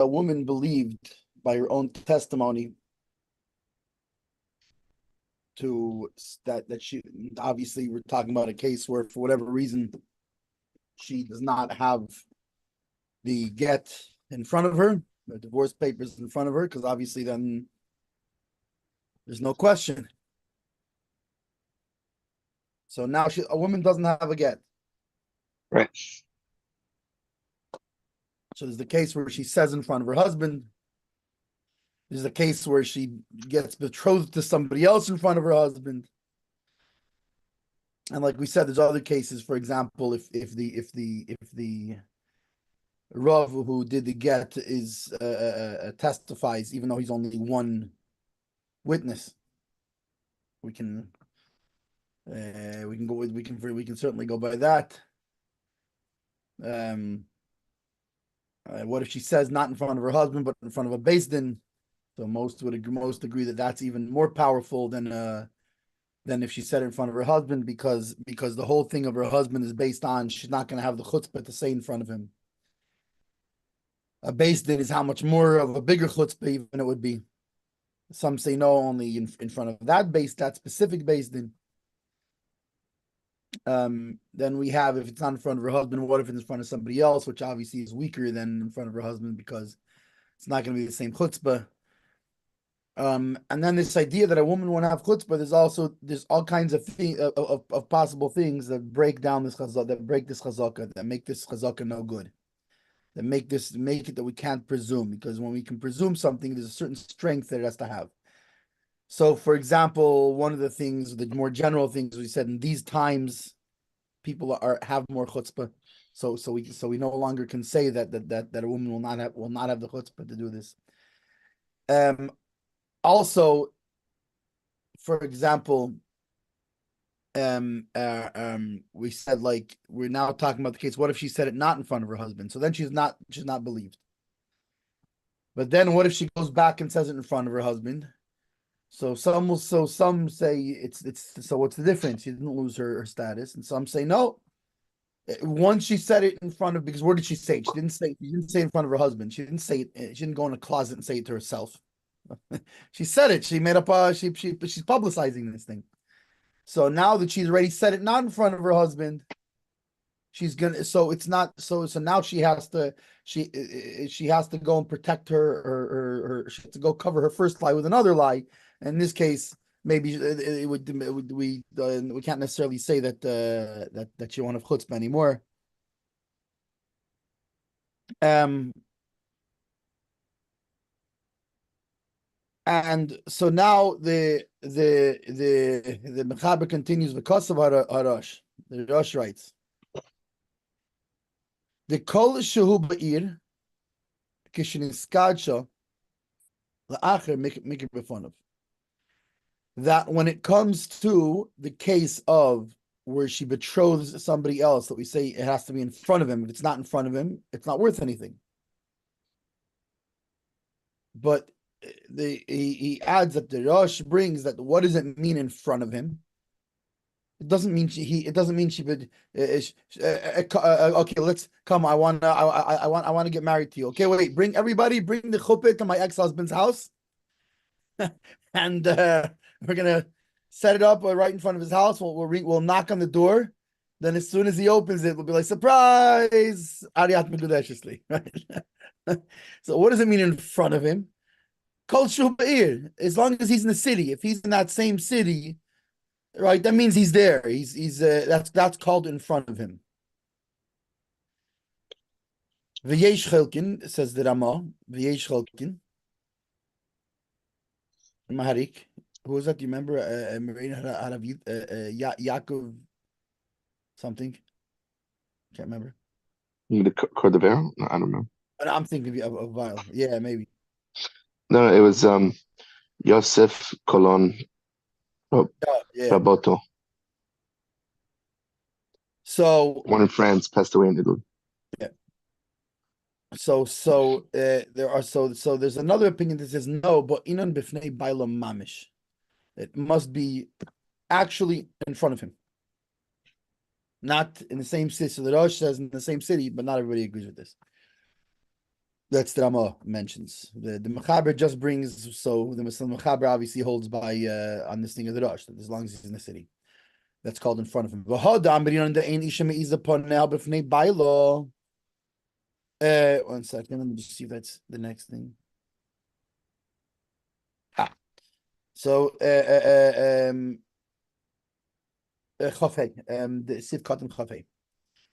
a woman believed by her own testimony that she, obviously we're talking about a case where for whatever reason she does not have the get in front of her, the divorce papers in front of her, because obviously then there's no question. So now a woman doesn't have a get. Right. So there's the case where she says in front of her husband. There's a case where she gets betrothed to somebody else in front of her husband. And like we said, there's other cases. For example, if the Rav who did the get is testifies, even though he's only one witness, we can certainly go by that. What if she says not in front of her husband but in front of a beis din? So most agree that that's even more powerful than if she said it in front of her husband, because the whole thing of her husband is based on she's not going to have the chutzpah to say in front of him. A beis din is how much more of a bigger chutzpah even it would be. Some say no, only in front of that specific beis din. Then we have, if it's not in front of her husband, what if it's in front of somebody else, which obviously is weaker than in front of her husband because it's not going to be the same chutzpah. And then this idea that a woman won't have chutzpah, there's all kinds of possible things that break down this chazakah, that make this chazakah no good, that make it that we can't presume, because when we can presume something, there's a certain strength that it has to have. So, for example, one of the things, the more general things we said, in these times, people have more chutzpah. So we no longer can say that a woman will not have the chutzpah to do this. Also, for example, we said, like, we're now talking about the case. What if she said it not in front of her husband? So then she's not believed. But then what if she goes back and says it in front of her husband? So some say it's so what's the difference? She didn't lose her status, and some say no. Once she said it in front of, because where did she say it? She didn't say it in front of her husband. She didn't say it. She didn't go in a closet and say it to herself. She said it. She made up. She's publicizing this thing. So now that she's already said it not in front of her husband, she's gonna. So it's not. So now she has to. She has to go and protect her. She has to go cover her first lie with another lie. In this case, maybe we can't necessarily say that that she won't have chutzpah anymore. And so now the Mechaber continues because of Harosh. The Rosh writes, the kol shehu ba'ir kishniskadsha la'acher mikir befonav. That when it comes to the case of where she betroths somebody else, that we say it has to be in front of him. If it's not in front of him, it's not worth anything. But he adds that the Rosh brings that, what does it mean in front of him? It doesn't mean she. Okay, let's come. I want to get married to you. Okay, wait. Bring the chuppah to my ex-husband's house, and we're gonna set it up right in front of his house. We'll knock on the door. Then as soon as he opens it, we'll be like, surprise, Ariat Megudeshesli. Right? So what does it mean in front of him? Kol shu ba'ir. As long as he's in the city. If he's in that same city, right, that means he's there. That's called in front of him. V'yesh chelkin, says the Ramah. V'yesh chelkin. Maharik. Who was that? Do you remember? Yaakov something. Can't remember. The Cordovero? No, I don't know. I'm thinking of Vile. Yeah, maybe. No, it was Yosef Colon Raboto. So one in France passed away in Italy. Yeah. So there's another opinion that says no, but inon bifnei bailam mamish. It must be actually in front of him. Not in the same city. So the Rosh says in the same city, but not everybody agrees with this. That's the Rama mentions. The Mechaber just brings, so the Mechaber obviously holds by on this thing of the Rosh, that as long as he's in the city. That's called in front of him. One second, let me just see if that's the next thing. So Chafei, the Siv Katan Chafei.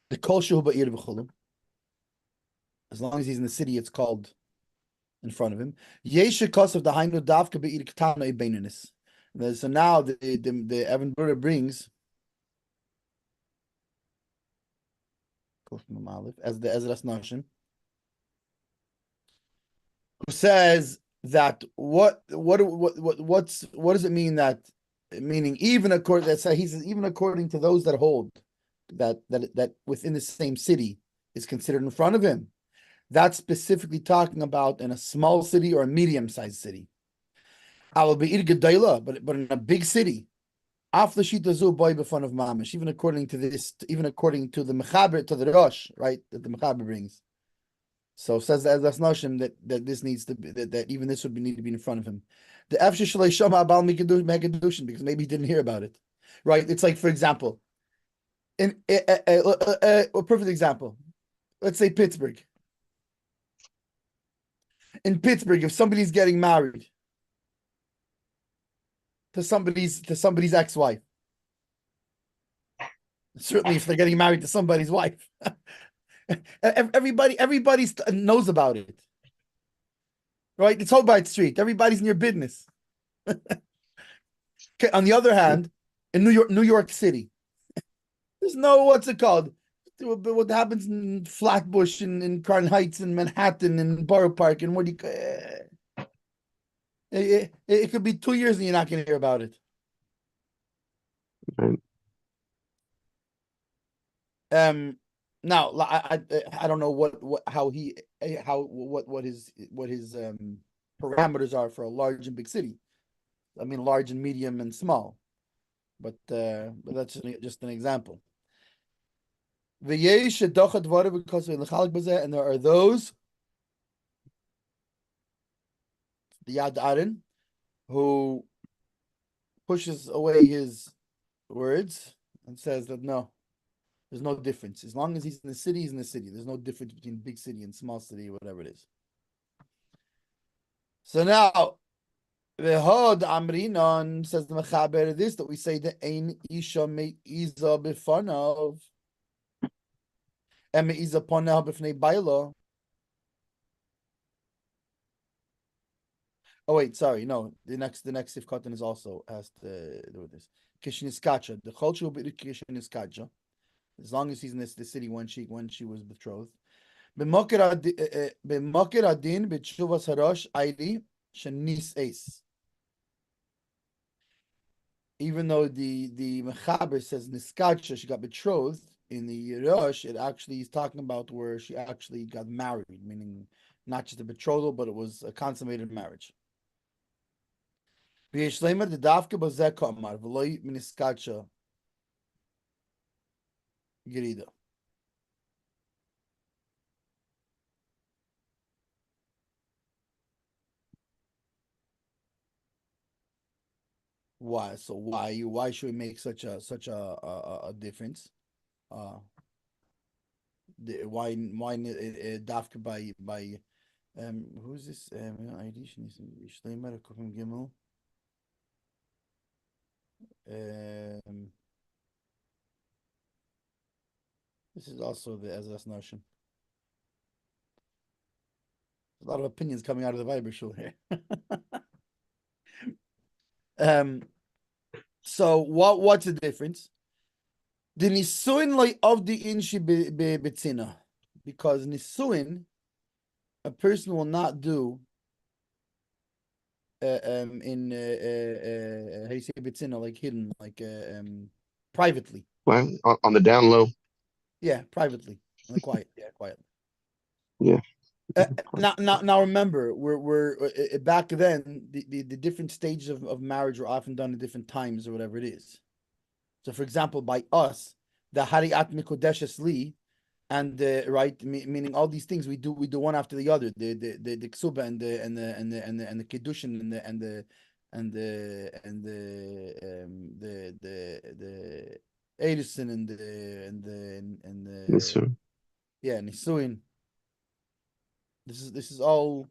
The Kol Shehu Ba'ir B'chulim. As long as he's in the city, it's called in front of him. Yesha Kosav the Hainu Davka Ba'ir Ketana Ebeininis. So now the Ehven Brura brings as the Ezras Nashim, who says that what does it mean that, meaning even according that he says even according to those that hold that within the same city is considered in front of him, that's specifically talking about in a small city or a medium-sized city. I will be Gedayla, but in a big city. After Shita boy before of Mamish, even according to this, even according to the Mechaber, to the Rosh, right, that the Mechaber brings. So says that's notion that this needs to be that even this would need to be in front of him. The Efshe Shalei Shama Abal Megadushin, because maybe he didn't hear about it, right? It's like, for example, in a perfect example, let's say Pittsburgh. In Pittsburgh, if somebody's getting married to somebody's ex-wife, certainly if they're getting married to somebody's wife, everybody knows about it, right? It's Hobart Street. Everybody's in your business. Okay, on the other hand, in New York City, there's no, what's it called? What happens in Flatbush and in Crown Heights and Manhattan and Borough Park and what do you? It could be 2 years and you're not going to hear about it. Right. Now I don't know what his parameters are for a large and big city. I mean, large and medium and small, but that's just an example. And there are those, the Yad Aaron, who pushes away his words and says that no, there's no difference. As long as he's in the city, he's in the city. There's no difference between big city and small city, whatever it is. So now, the Hod Amrinon says the Mechaber this, that we say the Ein Isha Me'iza B'fanav and Me'iza Ponav B'fnei Baila. Oh wait, sorry, no. The next Sifkatan is also has to do with this. Kishniskacha, the culture will be Kishniskacha, as long as he's in the city when she was betrothed. B'mokir adin b'tshuvas harosh aili shenis eis. Even though the Mechaber says Niskacha, she got betrothed, in the Rosh, it actually is talking about where she actually got married, meaning not just a betrothal, but it was a consummated marriage. Why? So why should we make such a difference? Why dafka by who's this? This is also the Ezras notion. A lot of opinions coming out of the Bible Shul here. So what's the difference? The nisuin like of the inshi betzina, because nisuin, a person will not do in how do you say betzina, like hidden, like privately. Well, on the down low. Yeah, privately, on the quiet. Yeah, quietly. Yeah. Now remember, we're back then. The different stages of marriage were often done at different times or whatever it is. So, for example, by us, the Hariat Mikodeshes Li, and right, meaning all these things we do one after the other, the ksuba and the kiddushin the edison Yes, the sir. yeah, nisuin. This is all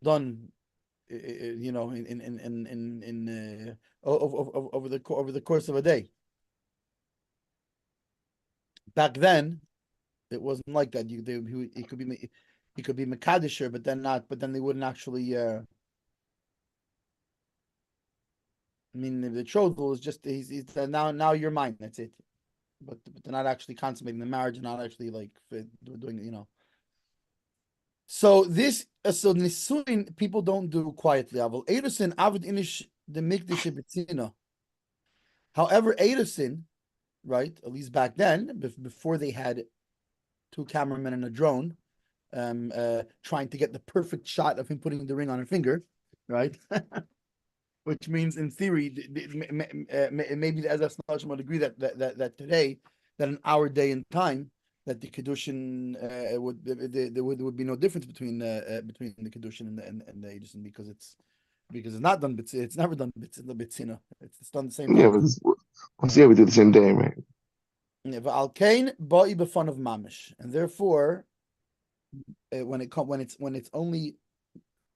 done, over the course of a day. Back then, it wasn't like that. He could be Makadisher, but then not. But then they wouldn't actually. I mean, the betrothal is just he's now you're mine. That's it. But they're not actually consummating the marriage, and not actually like doing So so nisuin people don't do quietly. Aval Edison avid inish the mikdash betzina. However, Edison, right, at least back then, before they had two cameramen and a drone, trying to get the perfect shot of him putting the ring on her finger, right? Which means, in theory, maybe the Ezra Snachim would agree that today, that in our day and time, that the kedushin there would be no difference between the kedushin and the edison, because it's not done. It's never done. It's done the same Yeah, time. but yeah, we do the same day, right? Al kain ba'i b'fun of mamish, and therefore, when it's only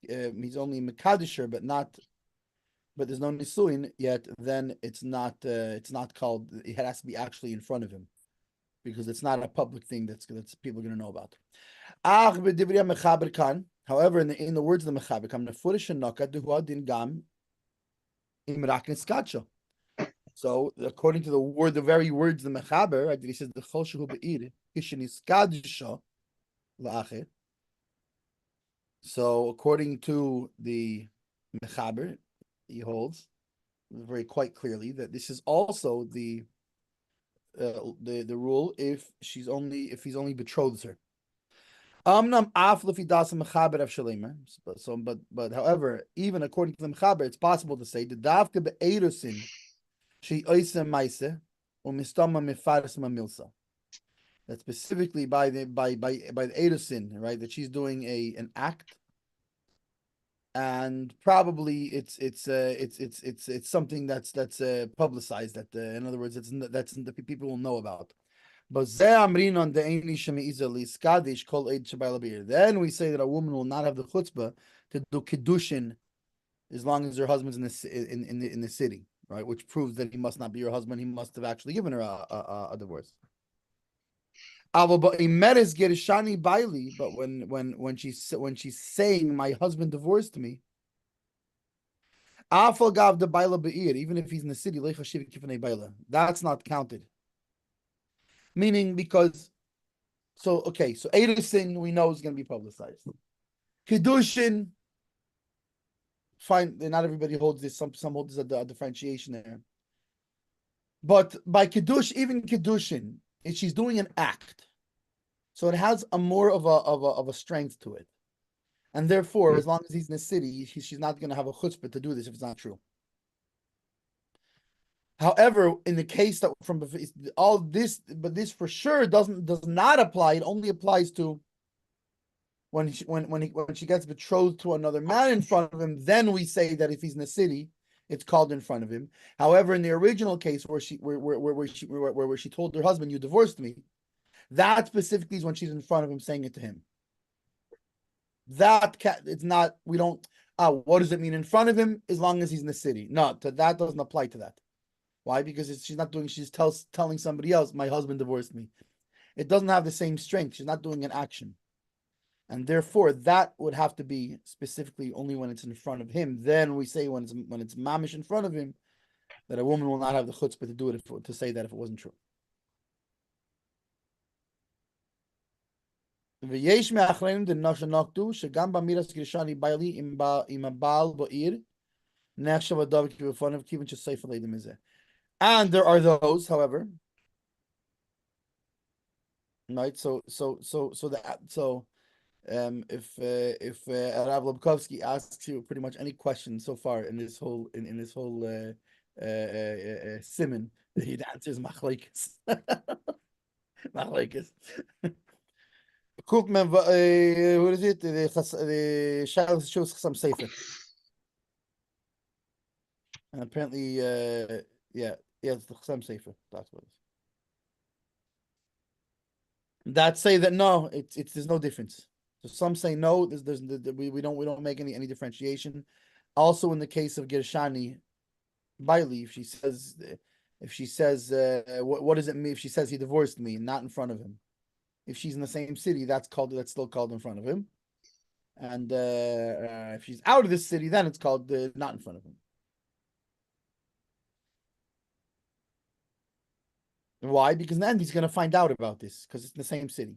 he's only mekadisher, but there's no nisuin yet, then it's not called. It has to be actually in front of him, because it's not a public thing that's people are going to know about. However, in the words of the mechaber, kam nefurish naka duha din gam imrak niskacha. So, according to the very words of the mechaber, right, he says the chol shehu be'ir kisheniskadisha la'acher. So, according to the mechaber, he holds very quite clearly that this is also the rule if he's only betrothed her. But however, even according to the mechaber, it's possible to say the davke be'erusin she oisem maise umistama mifaris mamilsa. That specifically by the erusin, right? That she's doing an act, and probably it's something that's publicized. That in other words, that's the people will know about. But then we say that a woman will not have the chutzpah to do kiddushin as long as her husband's in the city, right? Which proves that he must not be her husband. He must have actually given her a divorce. But when she's saying my husband divorced me, even if he's in the city, that's not counted. Meaning, because so Edison we know is going to be publicized. Kiddushin, fine. Not everybody holds this. Some hold this a differentiation there. But by even Kiddushin, if she's doing an act, so it has a more of a strength to it, and therefore, as long as he's in the city, she's not going to have a chutzpah to do this if it's not true. However, in the case that from all this, but this for sure does not apply. It only applies to when she gets betrothed to another man in front of him. Then we say that if he's in the city, it's called in front of him. However, in the original case where she told her husband, "You divorced me," that specifically is when she's in front of him saying it to him. It's not. We don't. What does it mean in front of him? As long as he's in the city. No, that doesn't apply to that. Why? Because she's not doing. She's telling somebody else, "My husband divorced me." It doesn't have the same strength. She's not doing an action, and therefore that would have to be specifically only when it's in front of him. Then we say when it's mamish in front of him, that a woman will not have the chutzpah to do it to say that if it wasn't true. ויש מאחרינו דנשא נקטו שגם באמירס גרשני ביילי עם הבעל בעיר נחשב הדבר כבפניו כיוון שסייף לידי מזה. And there are those, however, right? So if Rav Lobkovsky asks you pretty much any question so far in this whole simon, that he answers machlekes. Not like it. Koopman, what is it? The Shabbos shows some safer. And apparently, yeah, it's the Chasam Sefer. That's what it is. That say that no, it's there's no difference. So some say no. We don't make any differentiation. Also, in the case of Gershani Bailey, if she says what does it mean if she says he divorced me, not in front of him? If she's in the same city, that's still called in front of him. And if she's out of this city, then it's called not in front of him. Why? Because then he's going to find out about this because it's in the same city.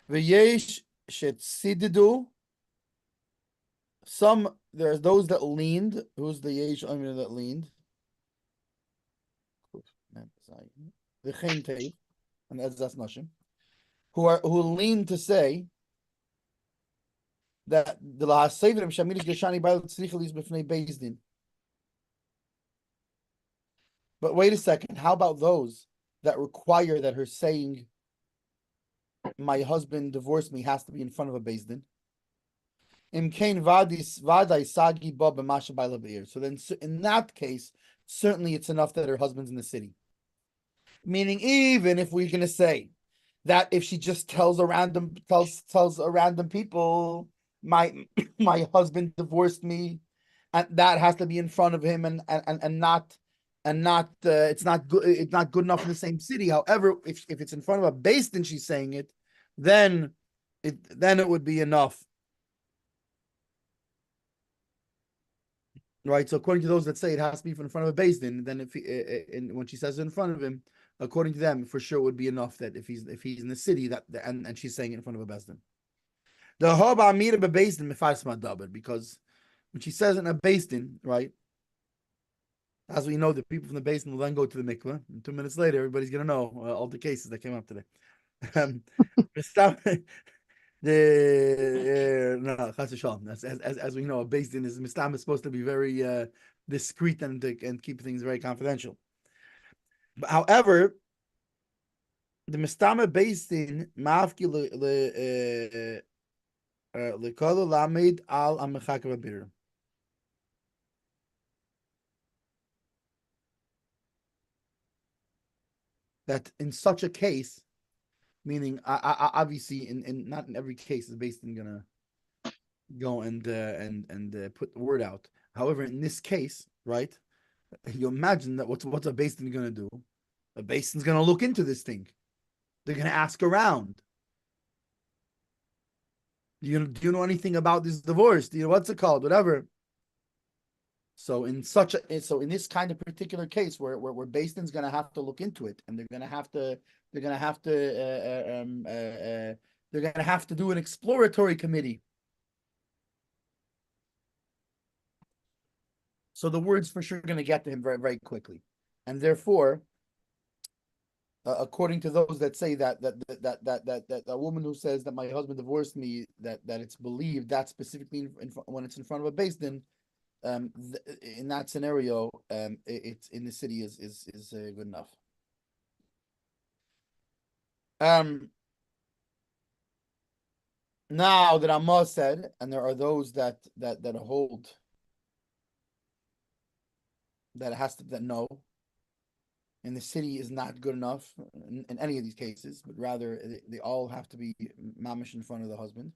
V'yesh shetzididu. There's those that leaned. Who's the yesh that leaned? The chen and that's nashim. Who lean to say that the lahasevim shamiris geshani by tzrichelis b'fnei bezdin. But wait a second. How about those that require that her saying, "My husband divorced me," has to be in front of a bezdin? So then, in that case, certainly it's enough that her husband's in the city. Meaning, even if we're going to say that if she just tells a random people, my husband divorced me, and that has to be in front of him, and not it's not good enough in the same city. However, if it's in front of a base, then she's saying it, then it would be enough. Right, so according to those that say it has to be in front of a base, then when she says it in front of him, according to them, for sure would be enough that if he's in the city and she's saying it in front of a bezdin. The hoba amira bebezdin mefasma daber, because when she says it in a bezdin, right, as we know, the people from the bezdin will then go to the mikveh, and 2 minutes later, everybody's gonna know all the cases that came up today. No, as we know, a beis din is mistam is supposed to be very discreet and keep things very confidential. But however, the mistama beis din mafki lekol lamed al amechakav abir. That in such a case, meaning obviously in not in every case is beis din gonna go and put the word out. However, in this case, right, you imagine that what's a beis din going to do? A beis din's going to look into this thing. They're going to ask around. Do you know anything about this divorce? Do you know what's it called? Whatever. So in this kind of particular case where beis din's going to have to look into it, and they're going to have to do an exploratory committee. So the word's for sure going to get to him very, very quickly, and therefore, according to those that say that a woman who says that my husband divorced me, that it's believed that specifically when it's in front of a beis din, in that scenario, it's in the city is good enough. Now that Amma said, and there are those that hold that it has to that no, in the city is not good enough in any of these cases, but rather they all have to be mamish in front of the husband.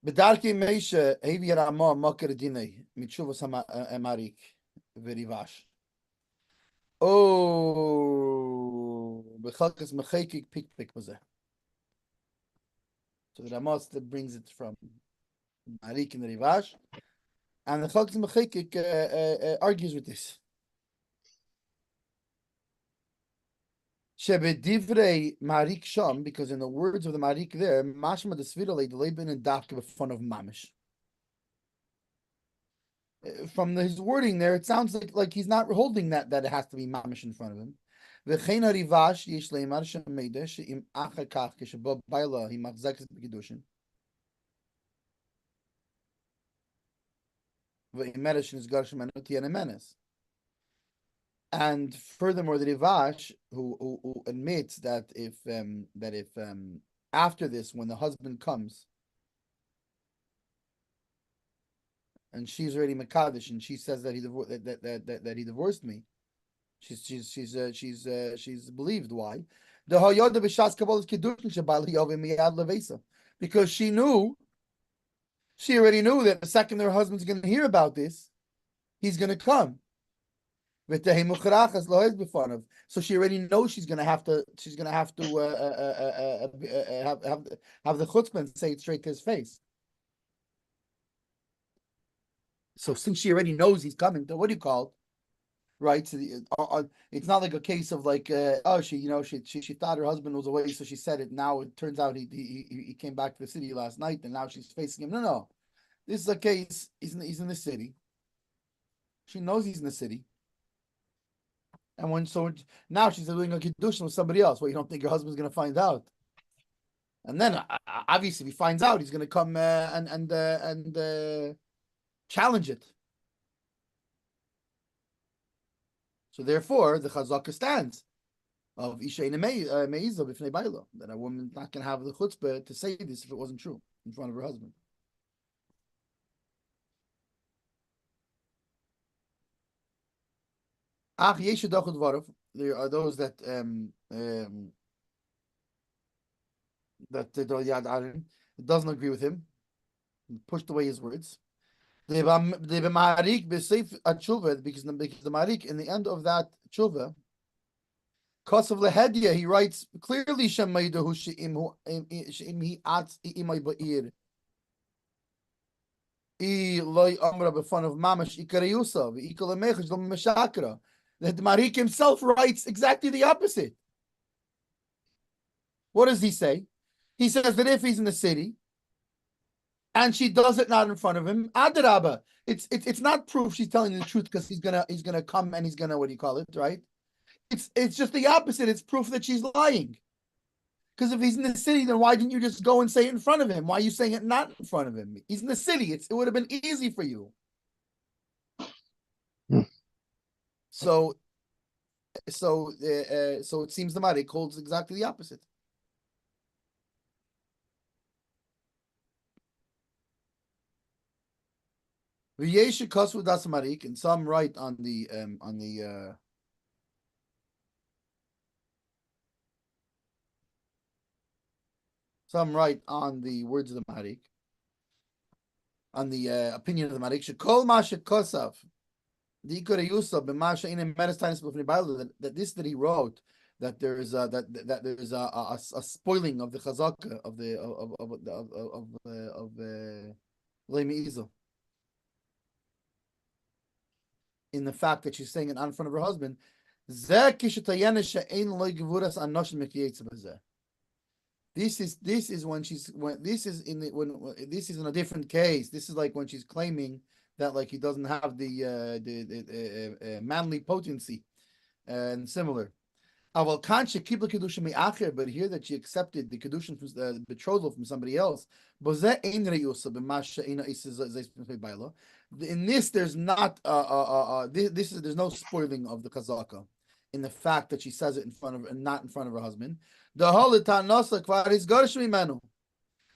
B'darkei Meisha hevi Rama makar dinei mitshuvas hamarik v'rivash. Oh, b'chalkas mechekik pik b'zeh. So the Rama brings it from Marik and the Rivash, and the Chalkas mechekik argues with this. Shebedivrei Marik Sham, because in the words of the Marik there, Mashma the Svirale, the Laban and Dafka in front of Mamish. From his wording there, it sounds like he's not holding that it has to be Mamish in front of him. V'chein harivash yesh leimar shemeida she'im achar kach k'shebo baila hi machzekes b'kedushin. V'im meresh nizgar shemenu tiyan emenes. And furthermore, the Rivash, who admits that if after this, when the husband comes and she's already Makadish and she says that he divorced me, she's believed. Why? Because she already knew that the second her husband's going to hear about this, he's going to come. So she already knows she's gonna have to have the chutzpah and say it straight to his face. So since she already knows he's coming, what do you call it? Right? So it's not like a case of like she thought her husband was away, so she said it. Now it turns out he came back to the city last night, and now she's facing him. No. This is a case. He's in the city. She knows he's in the city. And now she's doing a kiddushin with somebody else. Well, you don't think your husband's going to find out? And then obviously, if he finds out, he's going to come and challenge it. So therefore, the chazaka stands of isha meiza b'fnei baila, that a woman's not going to have the chutzpah to say this if it wasn't true in front of her husband. There are those that doesn't agree with him, pushed away his words. Because the Marik in the end of that tshuva, Kosav Lehedia, he writes clearly Shemaydahu She'im He Atz Imay Ba'ir. Loy Amra b'fun of Mamash Ikarayusa v'Ikalamechash Dom Meshakra. That the Marik himself writes exactly the opposite. What does he say? He says that if he's in the city and she does it not in front of him, Adarabba, it's not proof she's telling the truth because he's gonna come and he's gonna, what do you call it, right? It's just the opposite. It's proof that she's lying. Because if he's in the city, then why didn't you just go and say it in front of him? Why are you saying it not in front of him? He's in the city. It would have been easy for you. So it seems the Marik holds exactly the opposite. And some write on the some write on the words of the Marik, on the opinion of the Marik. Shekol Masha Kosav, the Ikore Yusuf, B'Masha in Medestanis B'Fnei Baila, that this that he wrote, that there is that there is a spoiling of the chazaka of Leimi Izel, in the fact that she's saying it in front of her husband. This is when this is in a different case. This is like when she's claiming that like he doesn't have the manly potency and similar. But here that she accepted the kedushin from the betrothal from somebody else. In this, there's not there's no spoiling of the chazaka in the fact that she says it in front of and not in front of her husband.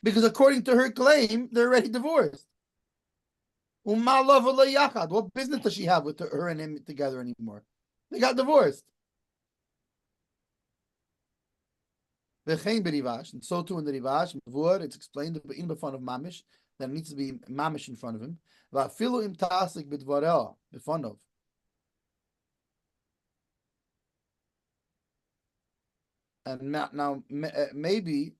Because according to her claim, they're already divorced. What business does she have with her and him together anymore? They got divorced. And so too in the Rivash, it's explained in front of Mamish that it needs to be Mamish in front of him. And now maybe,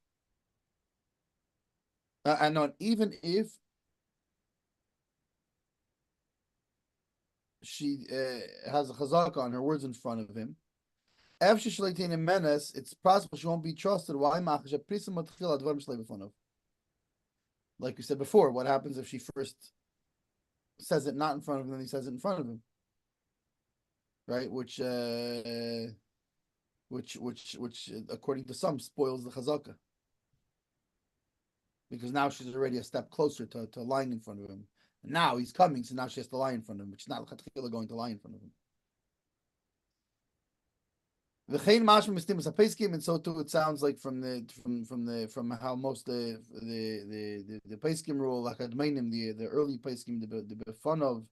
and not even if she has a chazaka on her words in front of him, it's possible she won't be trusted. Why? Like we said before, what happens if she first says it not in front of him, then he says it in front of him, right? Which according to some spoils the chazaka, because now she's already a step closer to lying in front of him. And now he's coming, so now she has to lie in front of him, which is not going to lie in front of him. The chain mashma mistimus hapeiskim, and so too it sounds like from how most the peiskim rule, like admainim, the early peiskim, the fun of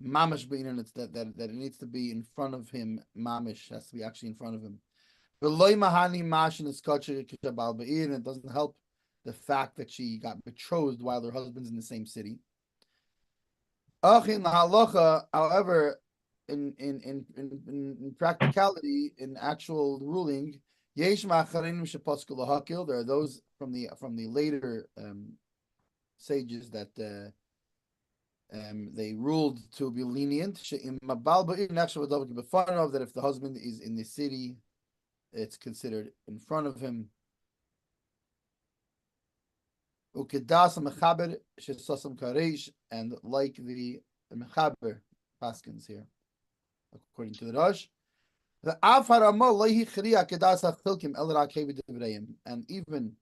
mamish being, and it's that it needs to be in front of him. Mamish has to be actually in front of him. The loy mahani mashin is kachir kishabal be'ir, and it doesn't help the fact that she got betrothed while her husband's in the same city. Achin halacha, however, in practicality, in actual ruling, yesh ma'acharim shepasku lahakil. There are those from the later sages that they ruled to be lenient. That if the husband is in the city, it's considered in front of him. Ukedas mechaber shesasam kareish, and like the mechaber paskins here, according to the Rosh, the Afarama lehi chriya kedas achilkim el rakev devreim, and even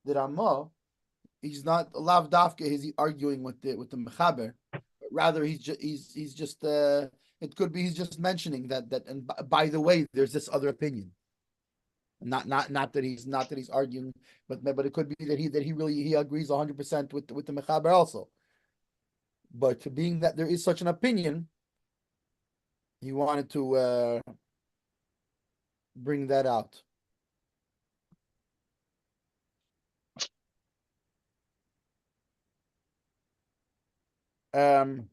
the Ramah, he's not lav dafka. Is he arguing with the mechaber? Rather, he's just it could be he's just mentioning that and by the way, there's this other opinion. Not that he's arguing, but it could be that he really agrees 100% with the mechaber also. But being that there is such an opinion, he wanted to bring that out. The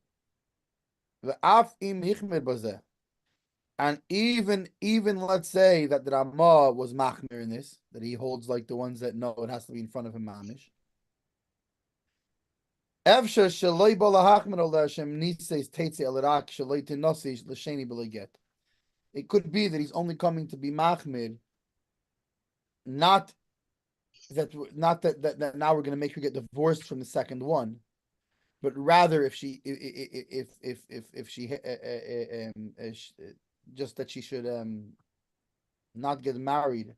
af im hichmer bazeh. And even let's say that the Ramah was machmir in this, that he holds like the ones that know it has to be in front of him mamish. It could be that he's only coming to be machmir, not that now we're going to make her get divorced from the second one, but rather if she just that she should not get married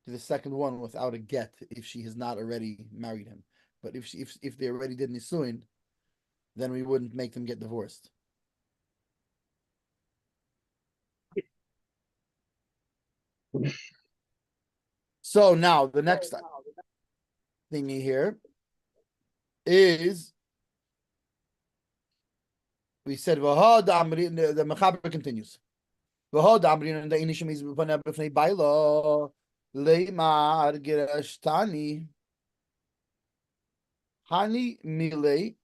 to the second one without a get if she has not already married him. But if they already did nisuin, then we wouldn't make them get divorced. So now the next thingy here is, we said the mechaber continues. Leimar gerashtani hani mili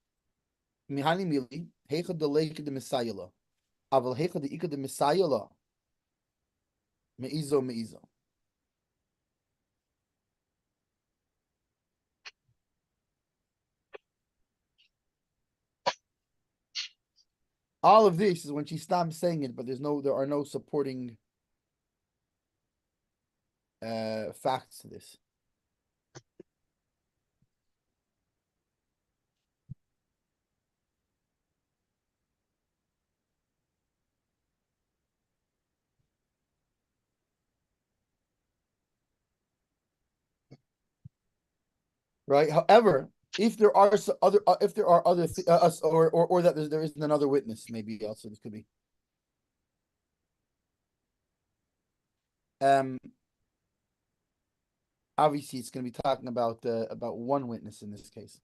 heicha de leik de misayela aval heicha de ika de misayela meizo. All of this is when she stops saying it, but there are no supporting facts to this. Right. However, if there are other or that there isn't another witness, maybe also this could be. Obviously, it's going to be talking about one witness in this case.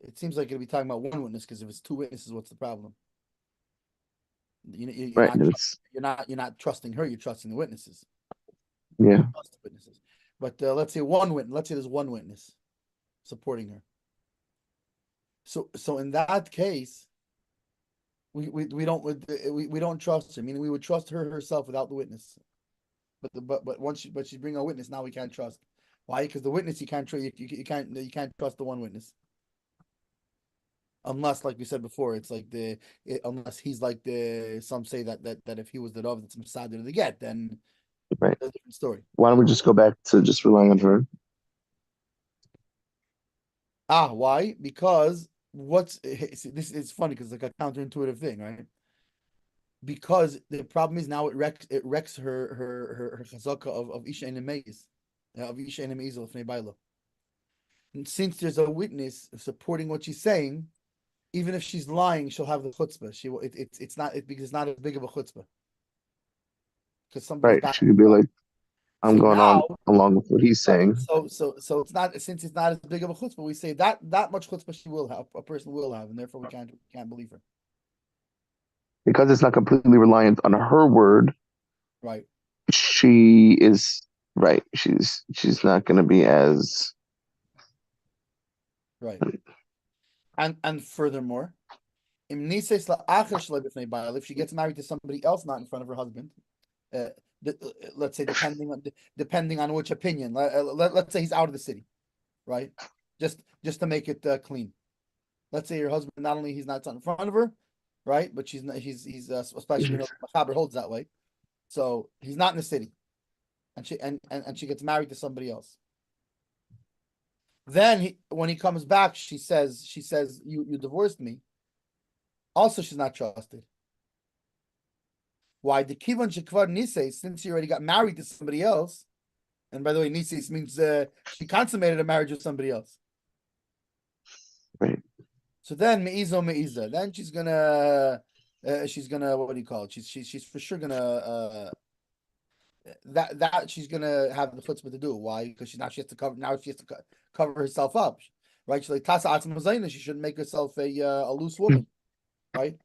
It seems like it'll be talking about one witness, because if it's two witnesses, what's the problem? You're Right. not trusting her. You're trusting the witnesses. Yeah. Trust the witnesses. But let's say one witness. Let's say there's one witness supporting her. So in that case, we don't trust her. Meaning we would trust her herself without the witness. But once she's bringing a witness, now we can't trust. Why? Because the witness you can't trust. You can't trust the one witness. Unless, like we said before, it's like unless he's like some say that if he was the Rav that's Masada to the get, then Right. that's a different story. Why don't we just go back to just relying on her? Why? Because this is funny because it's like a counterintuitive thing, right? Because the problem is now it wrecks her chazaka of Isha and Meiz, of Isha and Meiz of Bailo. And since there's a witness supporting what she's saying, even if she's lying, she'll have the chutzpah. She will. It's not because it's not as big of a chutzpah because somebody's Right. back. She could be like, I'm So going on now, along with what he's right? saying So it's not, since it's not as big of a chutzpah. We say that much chutzpah she will have, a person will have, and therefore we can't believe her. because it's not completely reliant on her word. Right. She is right. She's not going to be as Right. And furthermore, if she gets married to somebody else, not in front of her husband, uh, let's say depending on which opinion, let's say he's out of the city, right? Just to make it clean. Let's say your husband, not only he's not in front of her, right, but she's not, he's especially Machaber holds that way, so he's not in the city, and she gets married to somebody else. Then when he comes back, she says you divorced me. Also, she's not trusted. Why? The kivan shekvar nises, since she already got married to somebody else, and by the way, nises means she consummated a marriage with somebody else. right. So then meiza. Then she's gonna what do you call it? She's for sure gonna that she's gonna have the chutzpah to do. Why? Because she has to cover herself up, right? She's like tasa atzma zayna. She shouldn't make herself a loose woman, right?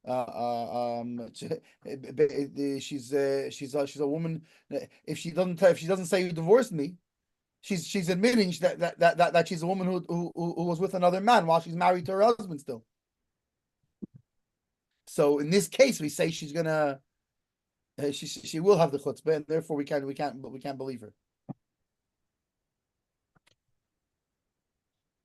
She's a woman. If she doesn't say you divorced me, she's admitting that she's a woman who was with another man while she's married to her husband still. So in this case, we say she's gonna she will have the chutzpah, and therefore we can't believe her.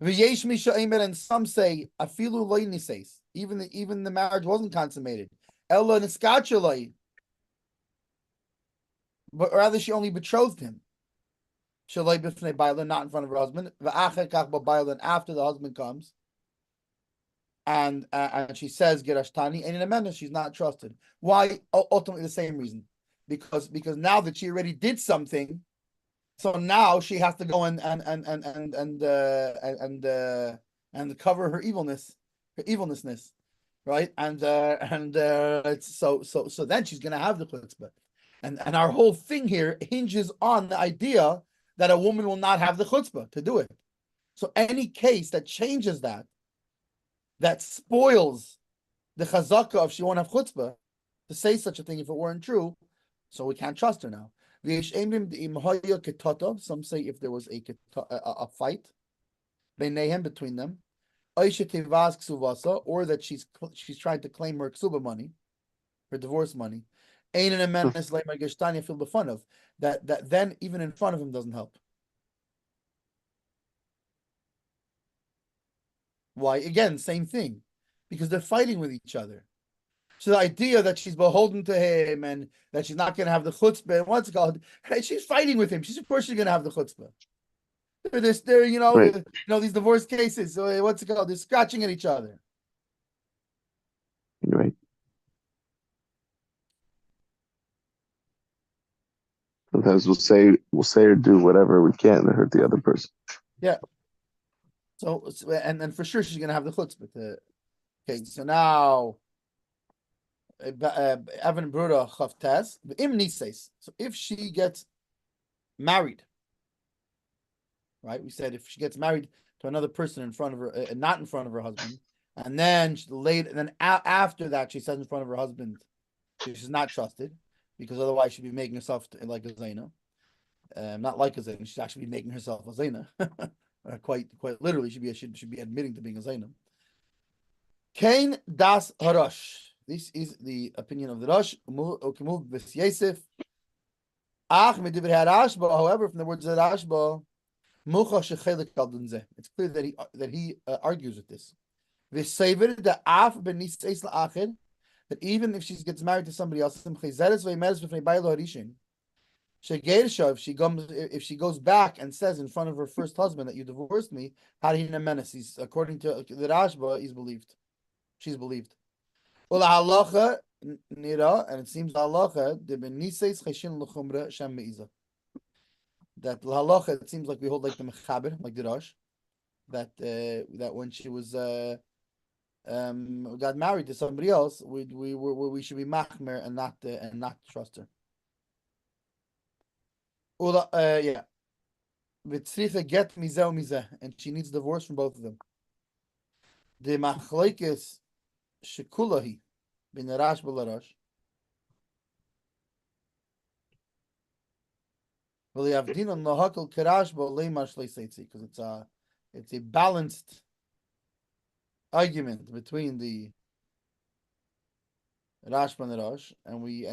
V'yesh misha aimer, and some say afilu loy niseis, even the marriage wasn't consummated. Ella niskachaloi, but rather she only betrothed him. Shaloi b'fnei bailan, not in front of her husband. V'acher kach b'bailan, after the husband comes, and she says gerashtani, and in a manner she's not trusted. Why? Ultimately the same reason, because now that she already did something, so now she has to go and cover her evilnessness, right? And it's so then she's gonna have the chutzpah, and our whole thing here hinges on the idea that a woman will not have the chutzpah to do it. So any case that changes that spoils the chazaka of she won't have chutzpah to say such a thing if it weren't true, so we can't trust her now. Some say if there was a fight between them, or that she's trying to claim her ksuba money, her divorce money, that then even in front of him doesn't help. Why? Again, same thing, because they're fighting with each other. So the idea that she's beholden to him and that she's not going to have the chutzpah, and what's it called? Hey, she's fighting with him. She's of course she's going to have the chutzpah. They're Right. these divorce cases. So what's it called? They're scratching at each other. Right. Sometimes we'll say or do whatever we can to hurt the other person. Yeah. So and for sure she's going to have the chutzpah. Okay. So now. Ehven Bruda Chavtes, Im Nises. So if she gets married, right? We said if she gets married to another person in front of her, not in front of her husband, and then after that she says in front of her husband, she's not trusted, because otherwise she'd be making herself like a zayna. Not like a zayna, she'd actually be making herself a zayna. Quite literally, should be admitting to being a zayna. Kain das harash. This is the opinion of the Rosh. However, from the words of Rashba, it's clear that he argues with this. That even if she gets married to somebody else, if she goes back and says in front of her first husband that you divorced me, according to the Rashba, he's believed. She's believed. Well, halacha nira, and it seems halacha the beniseis cheshin l'chumra shem meiza. That halacha, it seems like we hold like the mechaber, like the Rosh, that when she was got married to somebody else, we should be machmer and not trust her. Yeah. V'tzricha get mizeh mizeh, and she needs divorce from both of them. The machlekes shekulahi bin Rash b'larash. V'liavdin lahakol kerash b'leimash leiseitzi, because it's a balanced argument between the Rashba and the Rosh, and we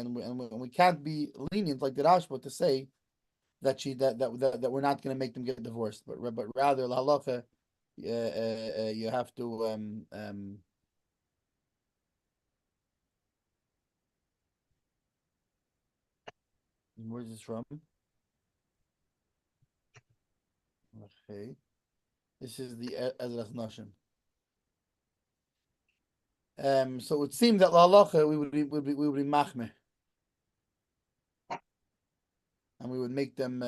can't be lenient like the Rashba to say that that we're not going to make them get divorced, but rather la halacha, you have to where's this from? Okay, this is the Ezras Nashim. So it would seem that la halacha we would be machmeh, and we would make them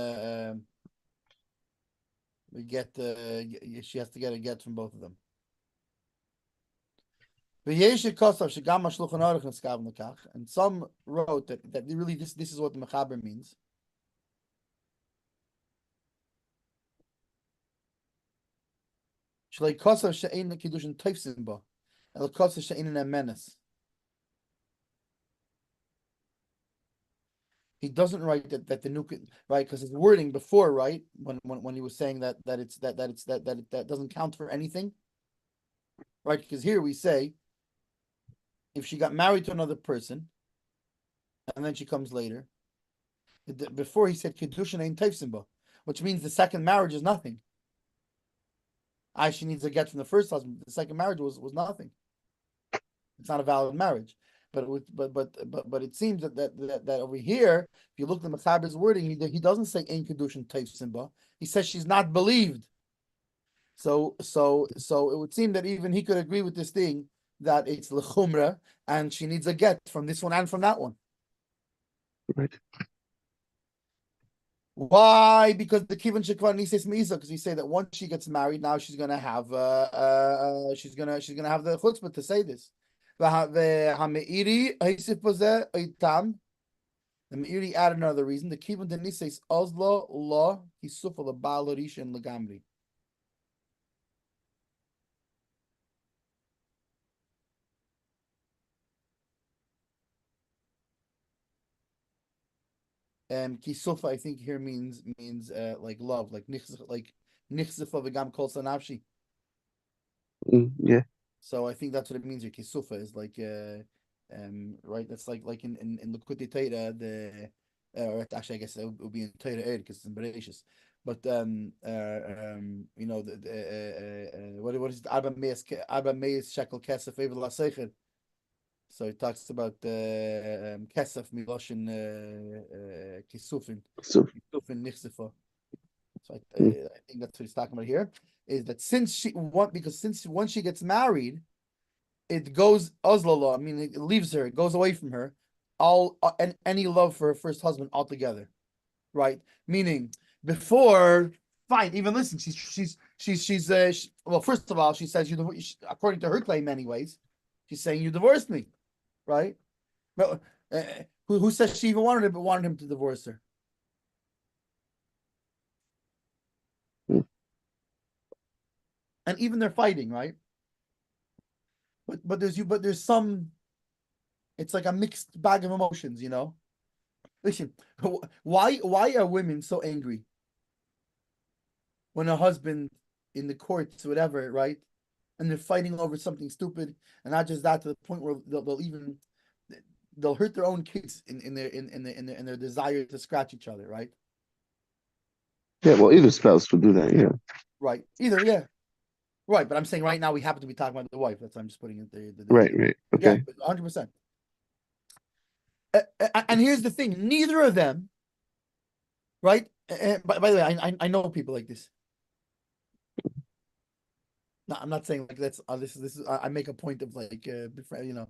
we get she has to get a get from both of them. And some wrote that really this is what the mechaber means. He doesn't write that the nuke, right, because his wording before, right, when he was saying that that doesn't count for anything, right? Because here we say if she got married to another person and then she comes later, before he said kiddushin ein teifsimba, which means the second marriage is nothing. She needs a get from the first husband. The second marriage was nothing. It's not a valid marriage. But it seems that over here, if you look at the Mechaber's wording, he doesn't say ein kedushin teifsimba. He says she's not believed. So it would seem that even he could agree with this thing that it's lechumra and she needs a get from this one and from that one. Right. Why? Because the kivan shekvar nises meisa. Because you say that once she gets married, now she's gonna have she's gonna have the chutzpah to say this. The Meiri added another reason. The kivan the nises ozlo lo hisufa lebal rishin legamri. Kisufa, I think here means like love, like nichzifa v'gam kol sanavshi. Yeah. So I think that's what it means here. Kisufa is like right. That's like in the Likutei Torah, the actually I guess it would be in Torah because it's in Bereshis. But you know what is it? Arba meis shekel kesef evil laseicher. So it talks about kesef miloshin kisufin nichsefa. So I think that's what he's talking about here. Is that since once she gets married, it goes ozlala. I mean, it leaves her. It goes away from her. And any love for her first husband altogether, right? Meaning before, fine. Even listen, she's well. First of all, she says according to her claim, anyways, she's saying you divorced me. Right? But who says she even wanted him to divorce her? And even they're fighting, right? But there's some. It's like a mixed bag of emotions, you know. Listen, why are women so angry when a husband in the courts, whatever, right? And they're fighting over something stupid, and not just that, to the point where they'll hurt their own kids in their desire to scratch each other, right? Yeah, well, either spouse would do that, yeah. Right. Either, yeah. Right, but I'm saying right now we happen to be talking about the wife. That's why I'm just putting it there. Right. Okay. Yeah, 100%. And here's the thing: neither of them, right? By the way, I know people like this. No, I'm not saying like that's this is I make a point of like you know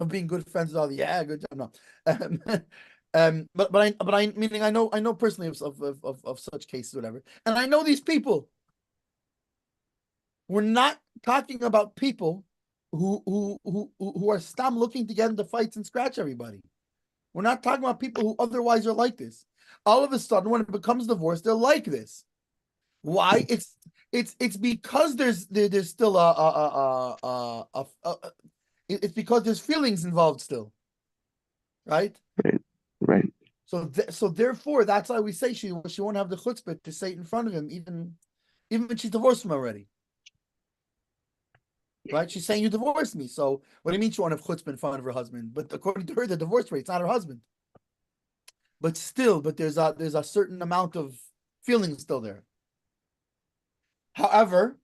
being good friends with all the good job. No, but I meaning I know personally of such cases, whatever, and I know these people. We're not talking about people who are stam looking to get into fights and scratch everybody. We're not talking about people who otherwise are like this. All of a sudden, when it becomes divorce, they're like this. Why? It's because there's still it's because there's feelings involved still, right? Right. So therefore, that's why we say she won't have the chutzpah to say it in front of him, even when she's divorced from already. Right? She's saying you divorced me. So what do you mean she won't have chutzpah in front of her husband? But according to her, the divorce rate's not her husband. But still, there's a certain amount of feeling still there. However,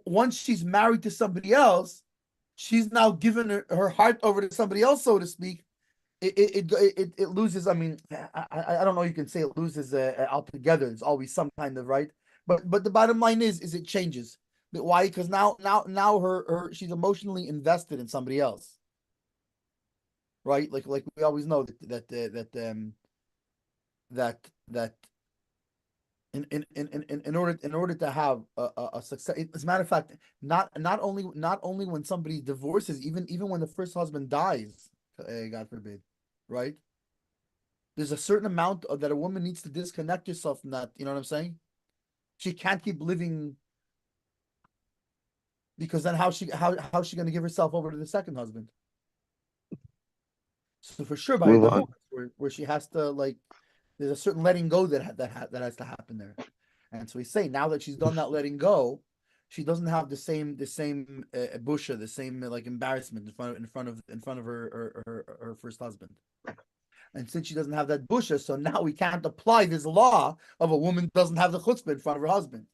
once she's married to somebody else, she's now given her heart over to somebody else, so to speak. It loses. I mean, I don't know. You can say it loses altogether. There's always some kind of right, but the bottom line is it changes. But why? Because now her she's emotionally invested in somebody else, right? Like we always know that in order to have a success. As a matter of fact, not only when somebody divorces, even when the first husband dies, God forbid, right? There's a certain amount that a woman needs to disconnect herself from that. You know what I'm saying? She can't keep living, because then how's she going to give herself over to the second husband? So for sure, by a divorce, where she has to, like, there's a certain letting go that has to happen there. And so we say now that she's done that letting go, she doesn't have the same busha, the same like embarrassment in front of her first husband. And since she doesn't have that busha, so now we can't apply this law of a woman doesn't have the chutzpah in front of her husband.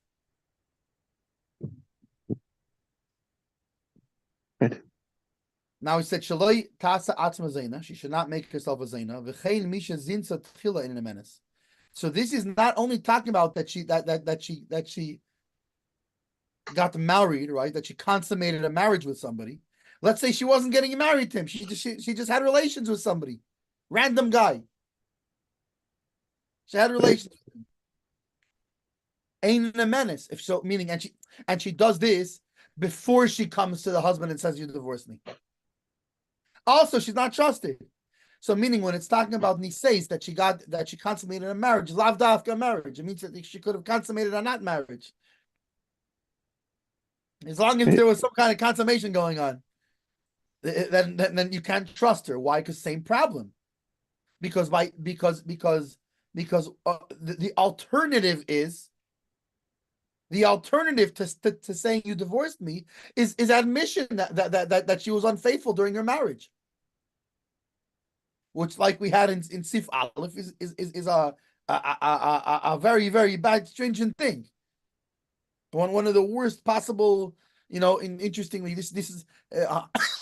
Now he said, "Shaloi tasa atzma zayna." She should not make herself a zayna. V'chein misha zinsa tchila in a menace. So this is not only talking about that she got married, right? That she consummated a marriage with somebody. Let's say she wasn't getting married to him. She just had relations with somebody, random guy. She had relations with him. Ain't a menace. If so, meaning, and she does this before she comes to the husband and says, "You divorced me." Also, she's not trusted. So, meaning when it's talking about niseis that she consummated a marriage, lav dafka marriage, it means that she could have consummated a not marriage, as long as there was some kind of consummation going on. Then you can't trust her. Why? Because same problem. Because the alternative is the alternative to saying you divorced me is admission that she was unfaithful during her marriage, which, like we had in Sif Aleph, is a very, very bad, stringent thing. One of the worst possible, interestingly, this is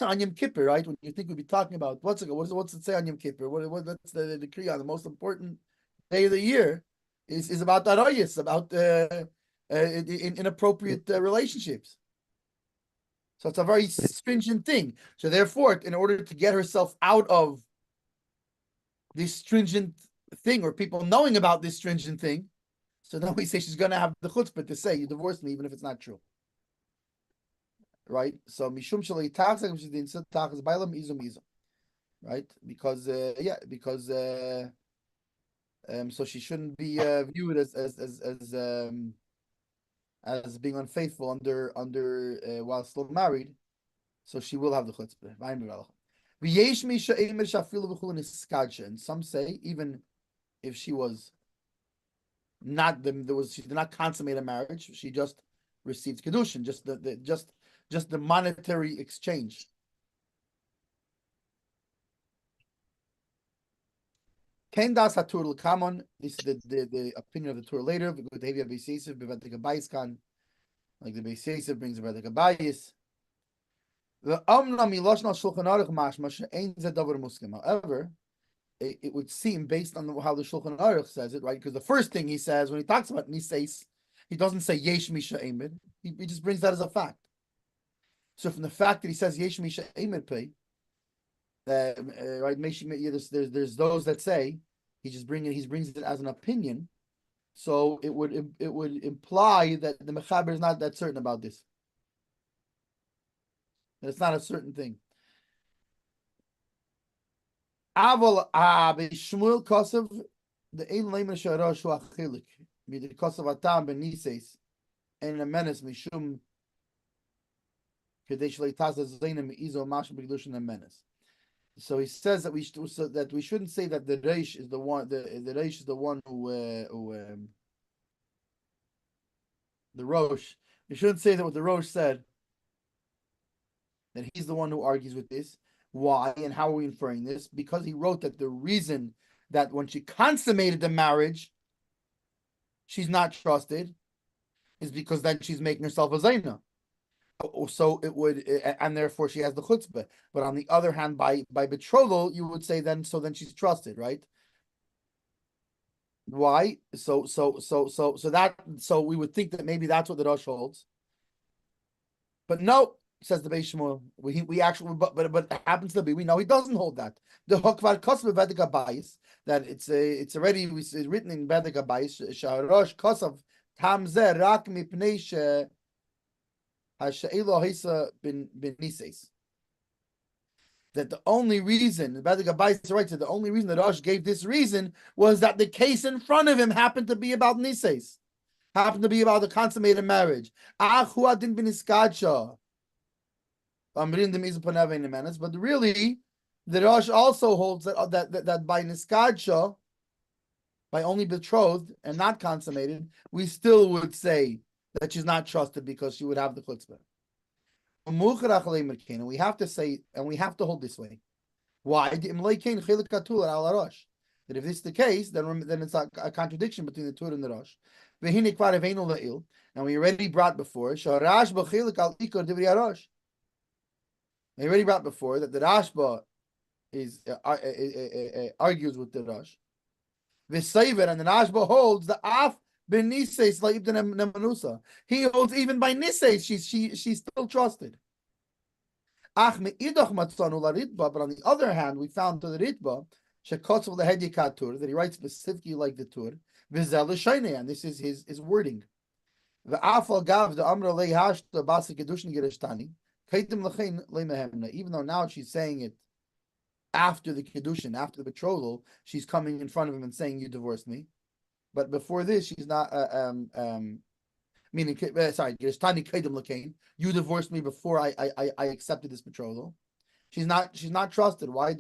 on Yom Kippur, right? When you think we'd be talking about what's it say on Yom Kippur? What's the decree on the most important day of the year is about arayos, about inappropriate relationships. So it's a very stringent thing. So therefore, in order to get herself out of this stringent thing, or people knowing about this stringent thing, so then we say she's going to have the chutzpah to say you divorced me, even if it's not true, right? So mishum shalei tachzak v'shedin tachas bailam izum, right? Because so she shouldn't be viewed as being unfaithful under while still married. So she will have the chutzpah. And some say even if she was she did not consummate a marriage, she just received kedushin, just the monetary exchange. Ken das hatur l'kamon. This is the opinion of the Torah later. Like the Beis Yosef brings about the Hatzvi-Bais. However, it would seem, based on how the Shulchan Aruch says it, right? Because the first thing he says when he talks about niseis, he doesn't say yesh misha emed. He just brings that as a fact. So from the fact that he says yesh misha emed pay, right? There's those that say he brings it as an opinion. So it would imply that the mechaber is not that certain about this. that it's not a certain thing. Aval Shmuel Kosev the Ein Leimer Sharash Hu Achilik Mid Kosev Atam Ben Nises and a menace Mishum Kadesh Leitaz Zainim Izo Mash Bigdushin and menace. So he says that we shouldn't say that the Reish is the one. The Reish is the one who the Rosh. We shouldn't say that what the Rosh said. That he's the one who argues with this. Why and how are we inferring this? Because he wrote that the reason that when she consummated the marriage, she's not trusted, is because then she's making herself a zayna. So it would, and therefore she has the chutzpah. But on the other hand, by betrothal, you would say then she's trusted, right? Why? So we would think that maybe that's what the Rosh holds. But no, says the Beis Shmuel. We actually, but it happens to be, we know he doesn't hold that. The Hokvar Kosav Hatzvi-Bais, that it's already written in Hatzvi-Bais. Sharosh Kosav Tamzer Rak Mipnei Haezer bin Nises. That the only reason, the Hatzvi-Bais writes that the only reason that Rosh gave this reason was that the case in front of him happened to be about Nises, happened to be about the consummated marriage. But really, the Rosh also holds that by Niskadsha, by only betrothed and not consummated, we still would say that she's not trusted because she would have the chutzpah. And we have to say, and we have to hold this way. Why? That if this is the case, then it's a contradiction between the Tur and the Rosh. And we already brought before, we already brought before that the Rashba argues with the Rosh. And the Rashba holds the Af ben Nises la'ibden nemanusa. He holds even by Nises, she's still trusted. But on the other hand, we found to the Ritba that he writes specifically like the Tur, and this is his wording. Even though now she's saying it after the Kedushin, after the betrothal, she's coming in front of him and saying, "You divorced me." But before this, she's not. Meaning, sorry, you divorced me before I accepted this betrothal. She's not trusted. Why?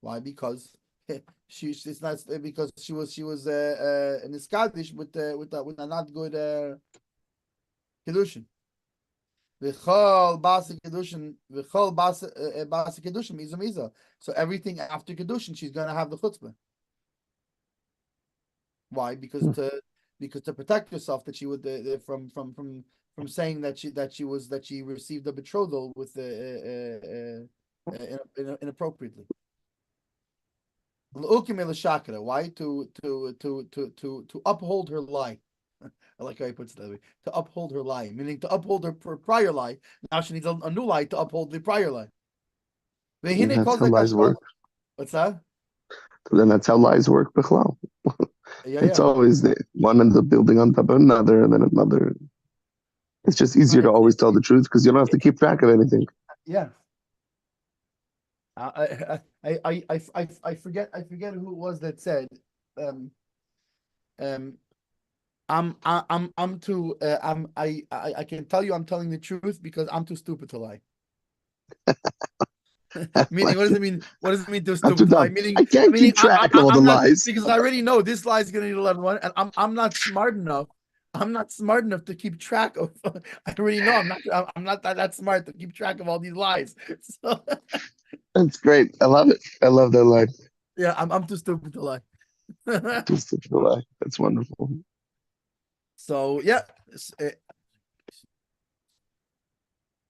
Why? Because it's not because she was in the Scottish with a not good kedushin. V'chol basa kedushin, v'chol basa kedushin miza. So everything after kedushin, she's gonna have the chutzpah. Why? Because to protect herself, that she would from saying that she received a betrothal with inappropriately. Why? To uphold her lie. I like how he puts it that way. To uphold her lie, meaning to uphold her prior lie. Now she needs a new lie to uphold the prior lie. That's how lies work. What's that? Then that's how lies work, Bichlal. It's always one ends up building on top of another, and then another. It's just easier to always tell the truth because you don't have to keep track of anything. Yeah. I forget who it was that said, I can tell you I'm telling the truth because I'm too stupid to lie. Meaning, what does it mean? What does it mean too stupid to lie? Meaning, I can't keep track of all the lies because I already know this lie is going to need 11, and I'm not smart enough. I'm not smart enough to keep track of. I already know I'm not that smart to keep track of all these lies. So that's great. I love it. I love that line. Yeah, I'm too stupid to lie. Too stupid to lie. That's wonderful. So yeah,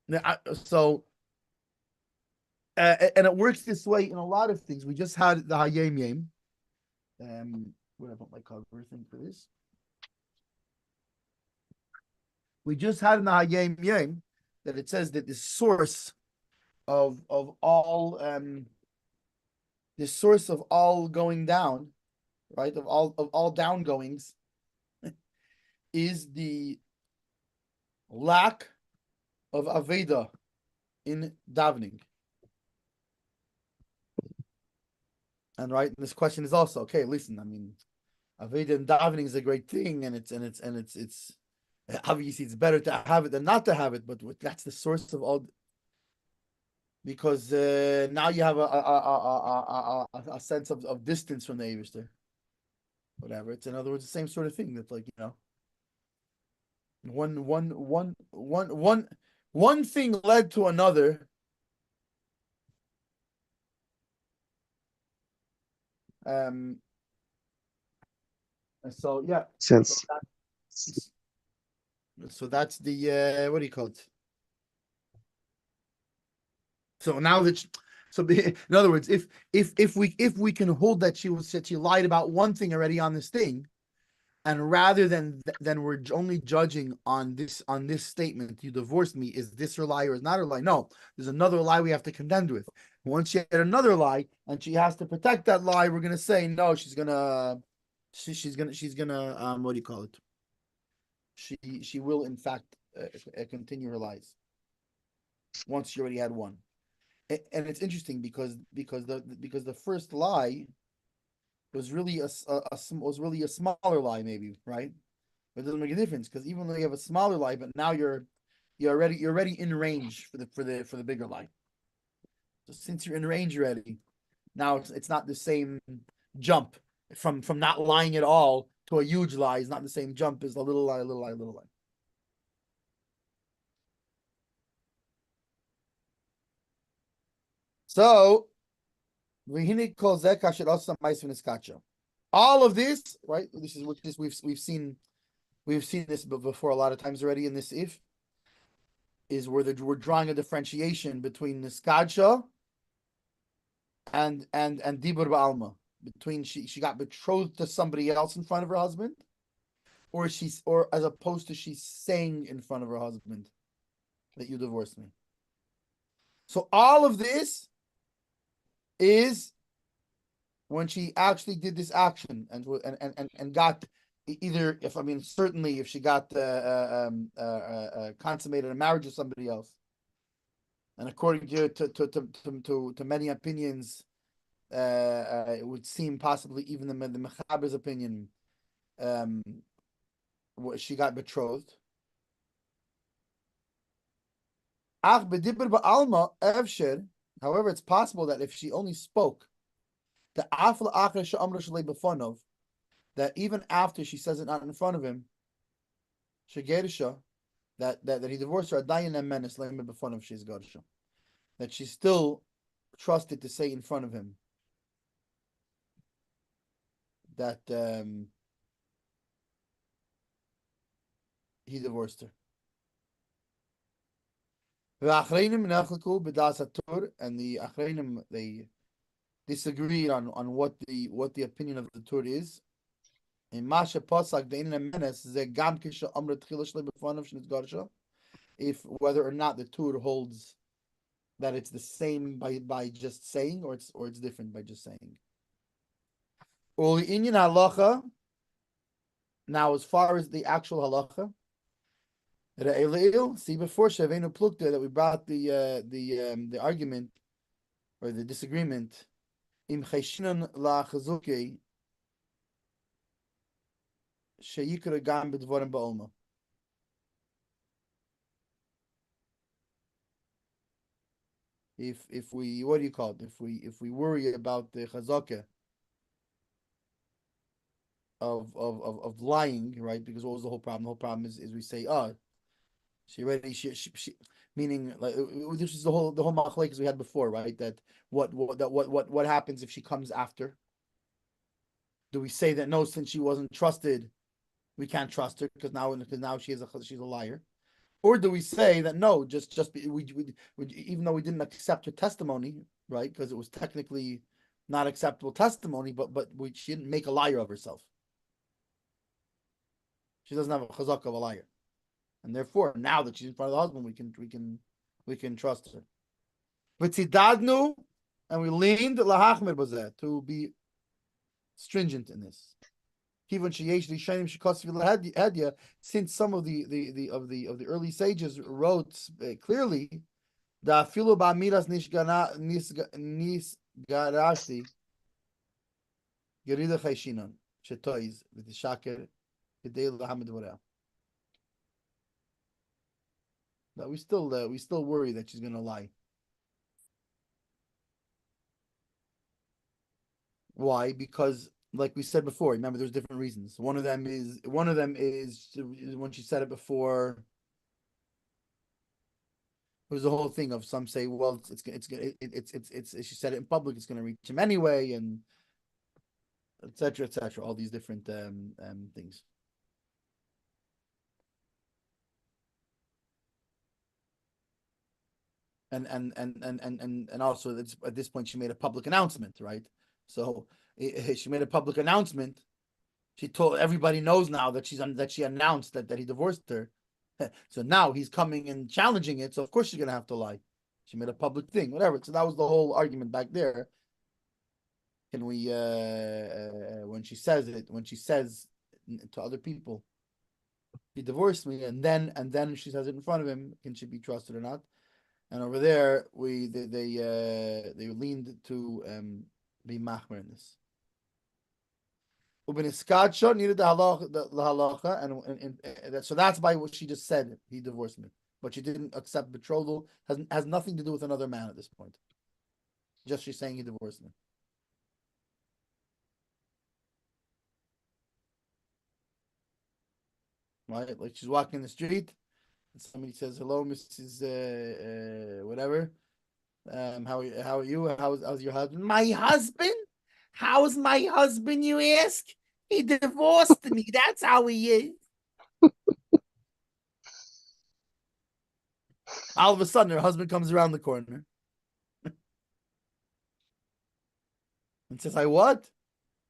and it works this way in a lot of things. We just had the Hayem Yem. Where I put my cover thing for this? We just had in the Hayem Yem that it says that the source of all the source of all going down, right? Of all downgoings is the lack of aveda in davening. And right, this question is also okay. Listen, I mean, aveda in davening is a great thing, and it's obviously it's better to have it than not to have it. But that's the source of all, because now you have a sense of distance from the Eibishter. Whatever. It's in other words the same sort of thing. That like one thing led to another. So yeah. Sense. So that's the what do you call it? So now that in other words, if we can hold that she lied about one thing already on this thing, and rather than we're only judging on this statement, you divorced me, is this her lie or is not her lie? No, there's another lie we have to contend with. Once she had another lie and she has to protect that lie, we're gonna say no. She's gonna what do you call it? She will in fact continue her lies once she already had one. And it's interesting because the first lie was really a smaller lie, maybe, right? But it doesn't make a difference because even though you have a smaller lie, but now you're already in range for the bigger lie. So since you're in range already, now it's not the same jump from not lying at all to a huge lie. It's not the same jump as a little lie, little lie, little lie. So all of this, right? This is we've seen this before a lot of times already in this if is where we're drawing a differentiation between niskadsha and dibur ba'alma, between she got betrothed to somebody else in front of her husband, or as opposed to she's saying in front of her husband that you divorced me. So all of this is when she actually did this action and got either, certainly if she got consummated a marriage with somebody else, and according to many opinions, it would seem possibly even the Mechaber's opinion, she got betrothed. However, it's possible that if she only spoke, that even after she says it not in front of him, that he divorced her, that she still trusted to say in front of him that he divorced her. And the Achreinim, they disagreed on what the opinion of the Tur is. In Masha Pasak, the Menes, if whether or not the Tur holds that it's the same by just saying, or it's different by just saying. Now, as far as the actual halacha, see before Shavenu Plukta that we brought the argument or the disagreement. Im Chayshinan la Chazuke Sheyikra Gam B'Dvorim Ba'olma. If we, what do you call it? If we worry about the chazaka of lying, right? Because what was the whole problem? The whole problem is we say, she meaning like this is the whole machlekes we had before, right? That what happens if she comes after? Do we say that no, since she wasn't trusted, we can't trust her because now she's a liar? Or do we say that no, we even though we didn't accept her testimony, right? Because it was technically not acceptable testimony, but she didn't make a liar of herself. She doesn't have a chazak of a liar, and therefore now that she's in front of the husband, we can trust her. But tzidadnu, and we leaned lahachmir bazeh, to be stringent in this. Since some of the early sages wrote clearly, da filu ba'miras nisgarashti gerida chayshinon shetoiz v'tishaker k'dei lahamid v'oreh. But we still worry that she's gonna lie. Why? Because, like we said before, remember, there's different reasons. One of them is when she said it before. It was the whole thing of some say, well, it's she said it in public, it's going to reach him anyway, and etc. etc. All these different things. And also at this point she made a public announcement, right? So she made a public announcement. She told everybody knows now that she announced that he divorced her. So now he's coming and challenging it. So of course she's gonna have to lie. She made a public thing, whatever. So that was the whole argument back there. Can we when she says to other people, he divorced me, and then she says it in front of him, can she be trusted or not? And over there, they leaned to be machmer in this. Ubeniskadsha needed the halacha, and so that's why what she just said. He divorced me, but she didn't accept betrothal. Has nothing to do with another man at this point. Just she's saying he divorced me. Right, like she's walking the street, and somebody says, "Hello, Mrs. Whatever. How are you? How's your husband? My husband? How's my husband? You ask? He divorced me. That's how he is." All of a sudden, her husband comes around the corner and says, "I what?"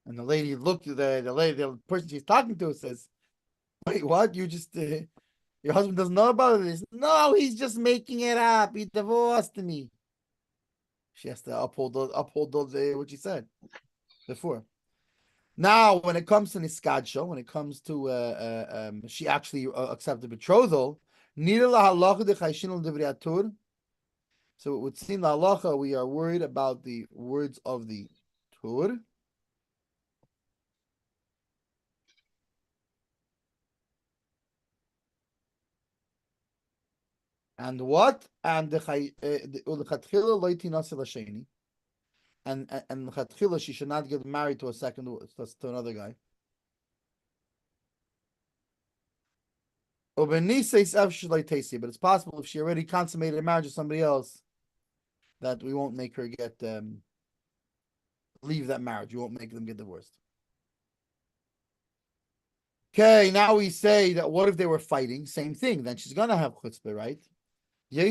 And the lady looked at the person she's talking to says, "Wait, what? You just your husband doesn't know about this?" "No, he's just making it up. He divorced me." She has to uphold what she said before. Now, when it comes to niskadsha, when it comes to she actually accepted betrothal, so it would seem la halacha we are worried about the words of the tur. And what? And the and she should not get married to another guy. But it's possible if she already consummated a marriage with somebody else that we won't make her get leave that marriage. We won't make them get divorced. Okay, now we say that what if they were fighting? Same thing. Then she's gonna have chutzpah, right? So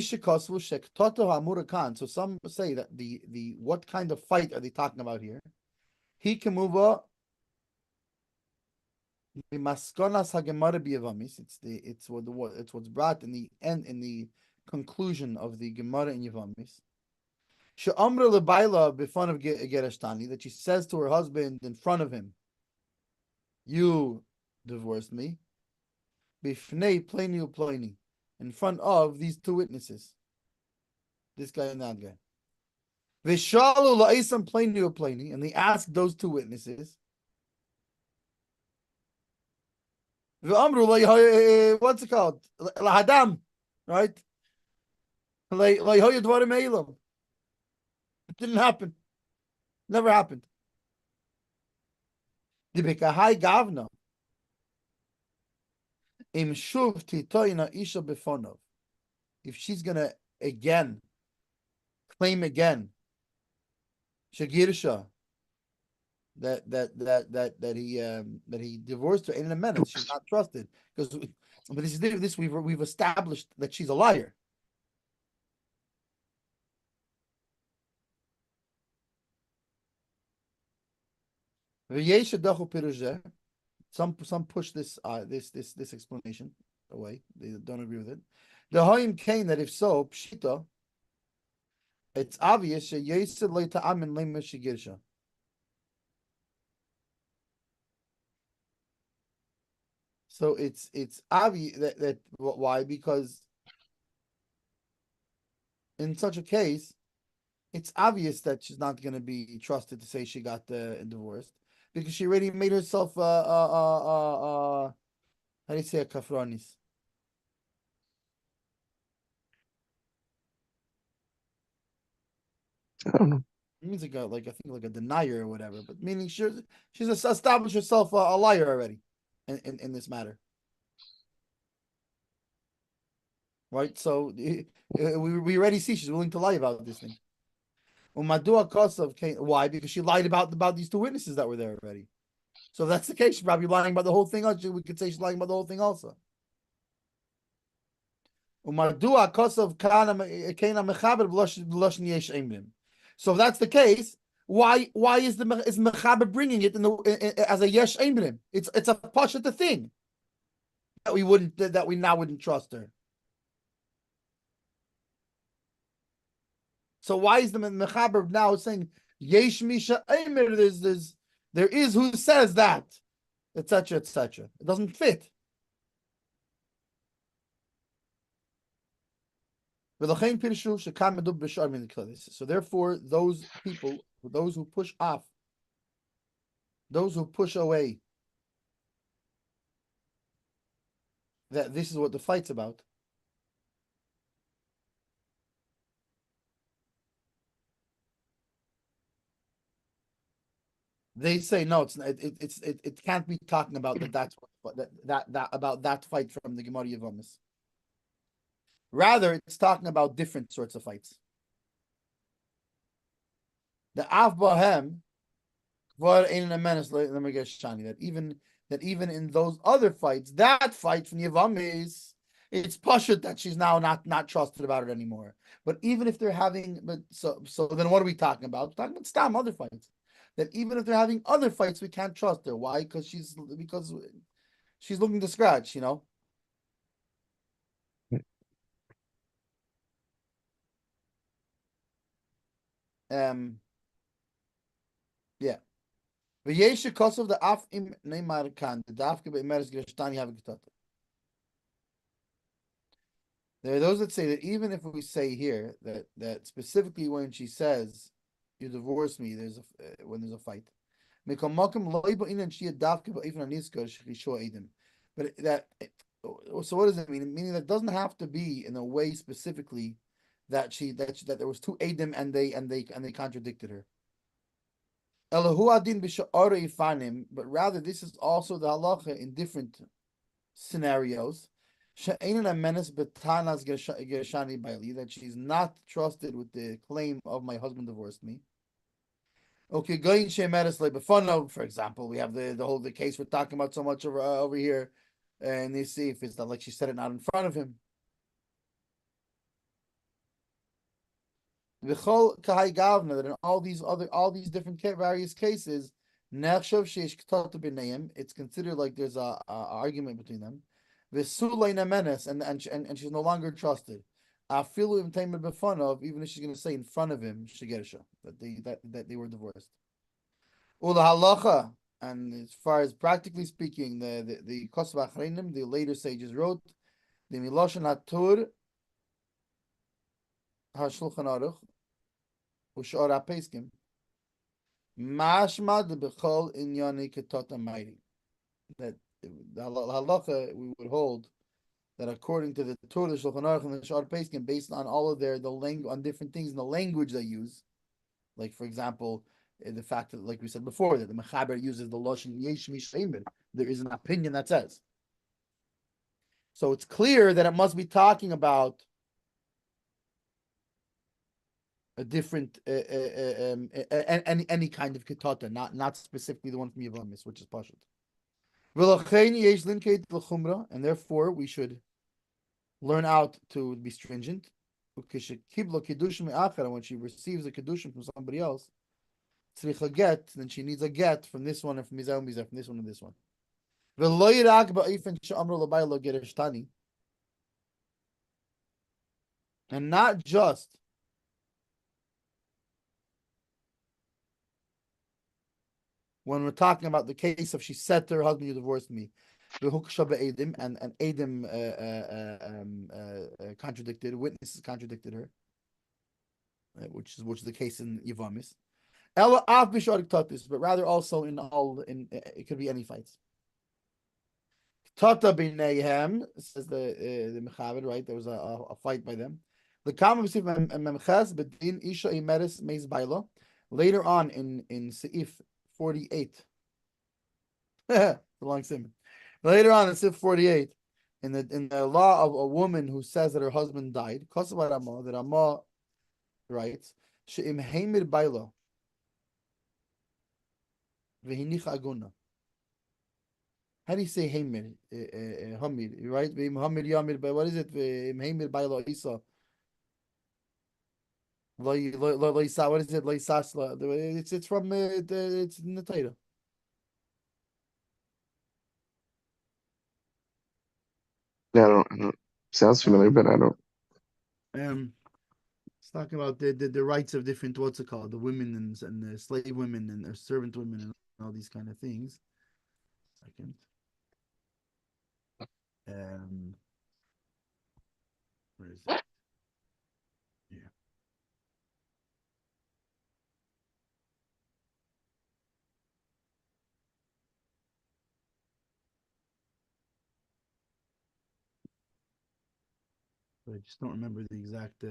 some say that the what kind of fight are they talking about here? He can move up. It's what's brought in the end in the conclusion of the Gemara in Yevamis. She'amra lebaila b'front of Gereshtani, that she says to her husband in front of him, "You divorced me." B'fnei pleni upleni, in front of these two witnesses, this guy and that guy. V'shalu la'isam pleni upleni, and they asked those two witnesses. What's it called? Lahadam, right? It didn't happen. Never happened. Gavna. If she's gonna claim again, Shagirsha, that he divorced her in a minute. She's not trusted because, but this we've established that she's a liar. Some push this this explanation away. They don't agree with it. The Haim came that if so, pshita, it's obvious So it's obvious that why? Because in such a case, it's obvious that she's not going to be trusted to say she got divorced because she already made herself how do you say a kafranis? I don't know. It means like I think like a denier or whatever, but meaning she's established herself a liar already in this matter, right? So we already see she's willing to lie about this thing. Umadua Kosov came. Why? Because she lied about these two witnesses that were there already. So if that's the case, she's probably lying about the whole thing. We could say she's lying about the whole thing also. Umadua Kosov kana mechaber b'loshin yesh emrim. So if that's the case, why is mechaber bringing it as a yesh emrim? It's a pasha the thing that we now wouldn't trust her. So why is the mechaber now saying yesh misha emir? There is who says that, etc., etc. It doesn't fit. So therefore, those people, those who push off, those who push away, that this is what the fight's about. They say no, it can't be talking about that about that fight from the Gemara Yevamos. Rather, it's talking about different sorts of fights. The Av Bahem, that even in those other fights, that fight from Yevamis, it's pashut that she's now not trusted about it anymore. But even if they're having, so then what are we talking about? We're talking about stam other fights. That even if they're having other fights, we can't trust her. Why? Because she's looking to scratch, you know. Yeah. V'yeshe kosov the af im neymar kan the dafke be'meres geshtani have a. There are those that say that even if we say here that specifically when she says you divorce me, when there's a fight. But that, so what does it mean? Meaning that it doesn't have to be in a way specifically that there was two Adam and they contradicted her. But rather this is also the halacha in different scenarios. That she's not trusted with the claim of my husband divorced me. Okay, going for example, we have the case we're talking about so much over here, and you see if it's not like she said it not in front of him. That in all these different various cases, it's considered like there's a argument between them. And she's no longer trusted. Even if she's going to say in front of him, that they were divorced. And as far as practically speaking, the Kosov Achreinim, the later sages wrote, the Miloshen Hatur HaShulchan Aruch Ushor HaPeskim Mashma de Bechol Inyani Ketota Mairi. That the halacha we would hold that according to the Torah, Shulchan Aruch, and the Shor HaPeskim, based on all of on different things in the language they use, like for example, the fact that, like we said before, that the Mechaber uses the Loshen Yesh Mishayimid, there is an opinion that says. So it's clear that it must be talking about a different any kind of ketata, not specifically the one from Yevamis, which is Pashut. And therefore we should learn out to be stringent. When she receives a kedushin from somebody else, then she needs a get from this one and from Mizah and from this one and this one. And not just when we're talking about the case of she said to her husband, you divorced me. And Edim contradicted, witnesses contradicted her, which is the case in Yavamis. Ella af b'sharik tatis, but rather also in it could be any fights. Tata b'neihem, says the Mechaber, right? There was a fight by them. The common memches bedin isha imeres meis baila. Later on in Seif 48, the long simon. Later on in Seif 48, in the law of a woman who says that her husband died, Kosav Rama, the Rama writes, she'im heimir baila v'hinicha aguna. How do you say heimir? Hamir, right? Hamir yamir, but what is it? Heimir baila isa. What is it? It's from it's in the Torah. Yeah, I don't. Sounds familiar, but I don't. It's talking about the rights of different, what's it called, the women and the slave women and their servant women and all these kind of things. Second. Where is it? Yeah. But I just don't remember the exact.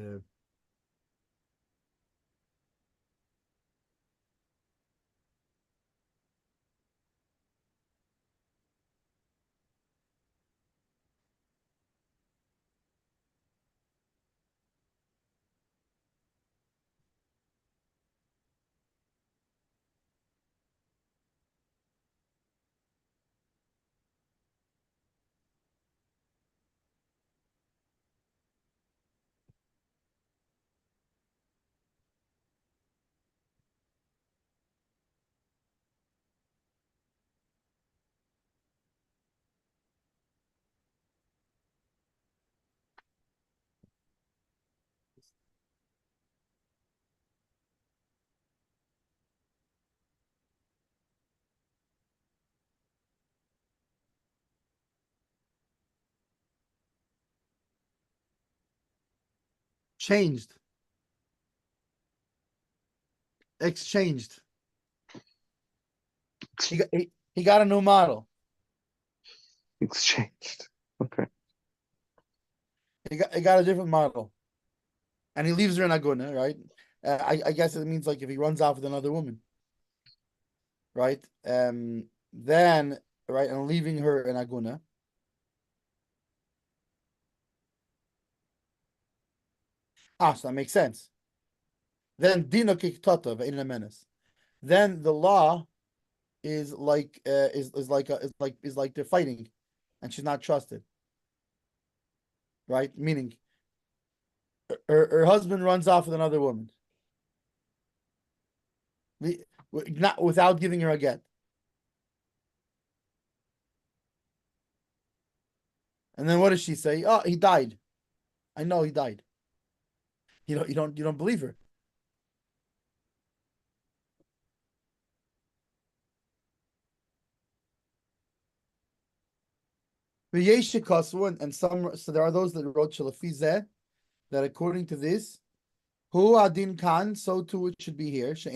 Changed. Exchanged. He got a new model. Exchanged. Okay. He got a different model. And he leaves her in Aguna, right? I guess it means like if he runs off with another woman. Right? Then, right, and leaving her in Aguna. So that makes sense. Then Dino Kiktata ve'in menace. Then the law is like they're fighting, and she's not trusted. Right? Meaning, her husband runs off with another woman, not without giving her a get, and then what does she say? Oh, he died. I know he died. You don't believe her. And some, so there are those that wrote Shalafizeh, that according to this, Hu Adin Khan, so too it should be here. She's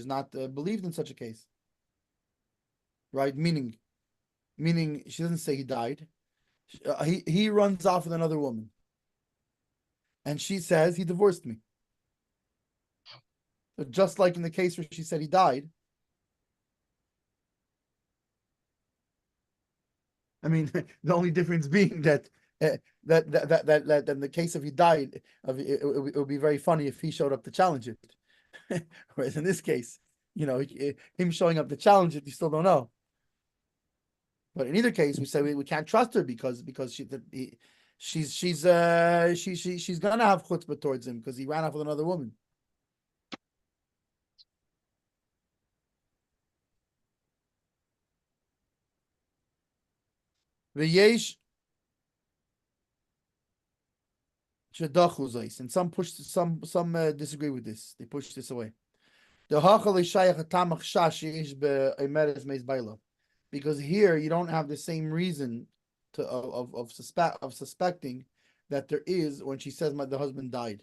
not believed in such a case. Right? Meaning she doesn't say he died. He runs off with another woman. And she says he divorced me. So just like in the case where she said he died. I mean, the only difference being that that in the case of he died, it would be very funny if he showed up to challenge it. Whereas in this case, him showing up to challenge it, you still don't know. But in either case, we say we can't trust her because she's gonna have chutzpah towards him because he ran off with another woman. V'yesh shedachuzais, and some disagree with this. They push this away. The hachal ishayach tamach shash yesh be'emeres meis baila. because here you don't have the same reason of suspecting that there is when she says the husband died.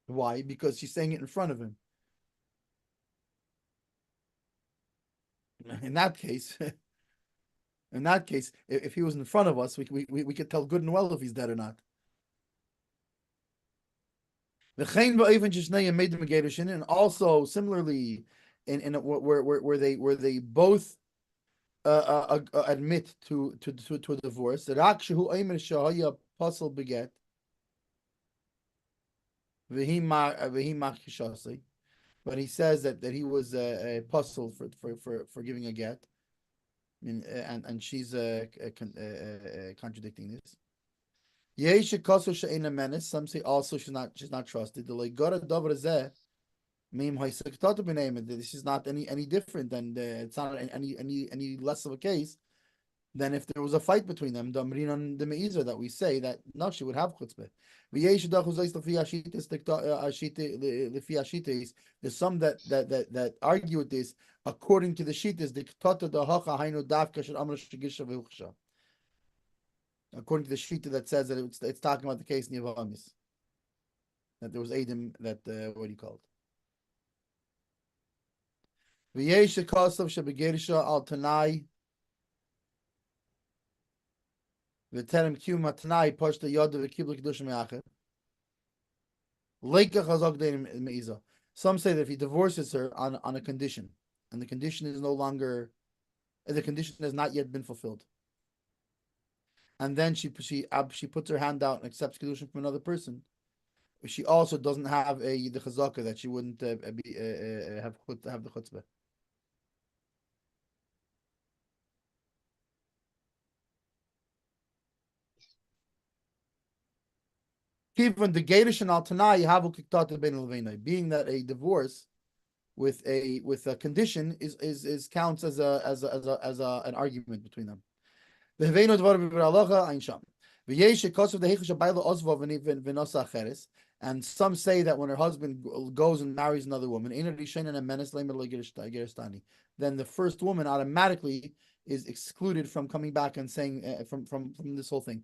Why? Because she's saying it in front of him. In that case, if he was in front of us, we could tell good and well if he's dead or not. And also similarly, in where they both admit to a divorce. But he says that he was a puzzle for giving a get. I mean, and she's contradicting this. Some say also she's not trusted. This is not any different than it's not any less of a case than if there was a fight between them. The Me'ezer that we say that no, she would have chutzpah. There's some that argue with this according to the shittas. According to the shita that says that it's talking about the case in Yavamis, that there was Adam that what do you call it? V'yesh kosav shebegerisha al tanai v'terem kiyum hatanai pashta Yodah v'kibla kedusha me'acher leika chazak denim me'iza. Some say that if he divorces her on a condition, and the condition is no longer, the condition has not yet been fulfilled, and then she puts her hand out and accepts kedusha from another person, she also doesn't have the chazaka that she wouldn't have the chutzpah. Being that a divorce with a condition is counts as an argument between them. And some say that when her husband goes and marries another woman, then the first woman automatically is excluded from coming back and saying from this whole thing.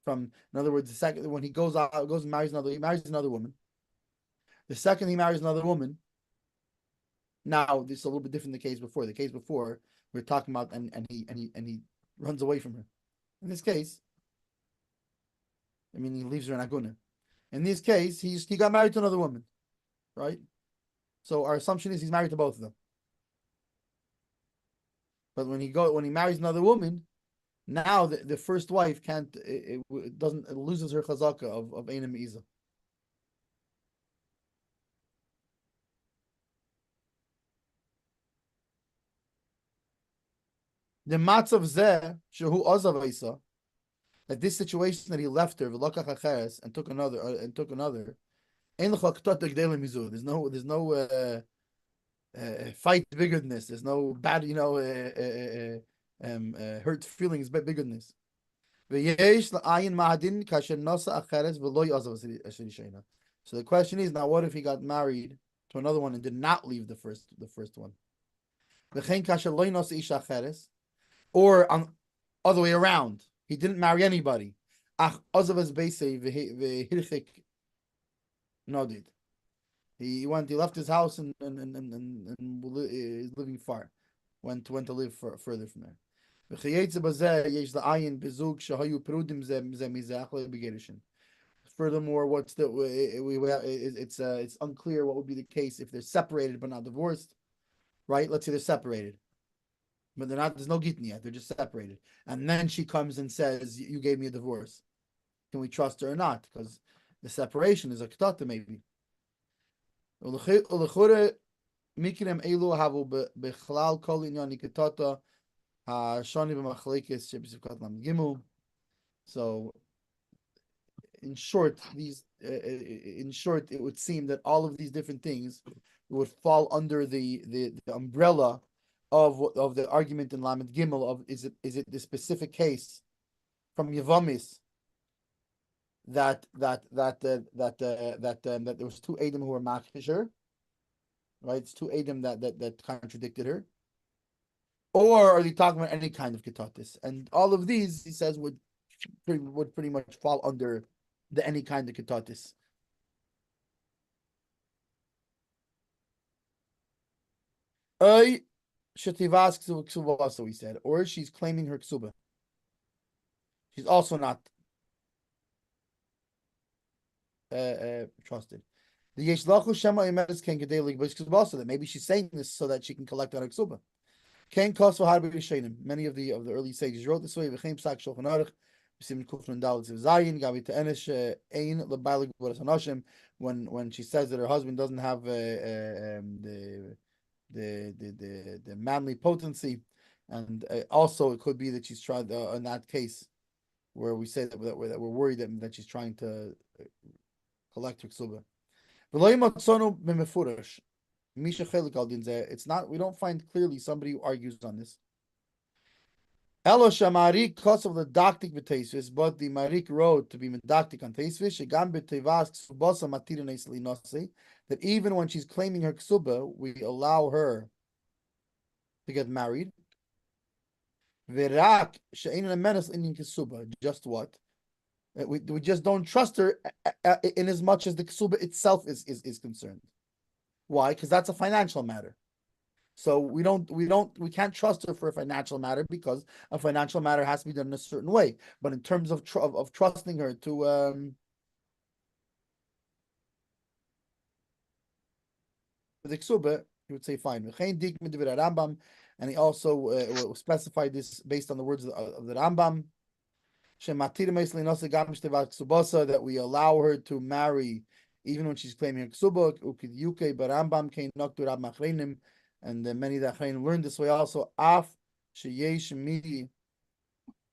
In other words, the second when he goes and marries another woman. The second he marries another woman. Now this is a little bit different than the case before. The case before we're talking about and he runs away from her. In this case, I mean he leaves her in Aguna. In this case, he got married to another woman, right? So our assumption is he's married to both of them. But when he marries another woman, now the first wife it loses her chazaka of Einem Me'iza. The matzav zeh shehu ozav Isa, that this situation that he left her v'lokach acheres and took another ein l'cha k'tot g'dei mizu. There's no fight bigger than this. There's no bad hurt feelings bigger than this. So the question is now, what if he got married to another one and did not leave the first one? Or on other way around, he didn't marry anybody. He left his house and is living far. Went to live further from there. Furthermore, it's unclear what would be the case if they're separated but not divorced, right? Let's say they're separated, but they're not. There's no gittin yet. They're just separated, and then she comes and says, "You gave me a divorce. Can we trust her or not?" Because the separation is a ktata maybe. So, in short, it would seem that all of these different things would fall under the umbrella of the argument in Lamed Gimel of is it the specific case from Yavamis that there was two Adam who were makisher, right? It's two Adam that contradicted her, or are they talking about any kind of ketatis? And all of these, he says, would pretty much fall under the any kind of ketatis. Shetivas ksuba also, he said, or she's claiming her ksuba. She's also not trusted. The yeshlachu shema imeres ken gedei ligbis ksuba, that maybe she's saying this so that she can collect on her ksuba. Ken kos v'harbe rishenim. Many of the early sages wrote this way. V'chein psak Shulchan Aruch. When she says that her husband doesn't have the manly potency, and also it could be that she's trying in that case where we say that we're worried that she's trying to collect her ksuba. It's not. We don't find clearly somebody who argues on this. Elo shamari kos of the doctic b'teisvis, but the marik wrote to be medactic on teisvis. Shegam b'tevas ksubosa matirin eslinosi, that even when she's claiming her ksuba, we allow her to get married. Verak she'ein lemenes in ksuba. Just what? We just don't trust her in as much as the ksuba itself is concerned. Why? Because that's a financial matter. So we can't trust her for a financial matter because a financial matter has to be done in a certain way. But in terms of trusting her to the ksuba, he would say fine. And he also specified this based on the words of the Rambam. That we allow her to marry even when she's claiming her ksuba. And many that learned this way also. Af sheyesh mi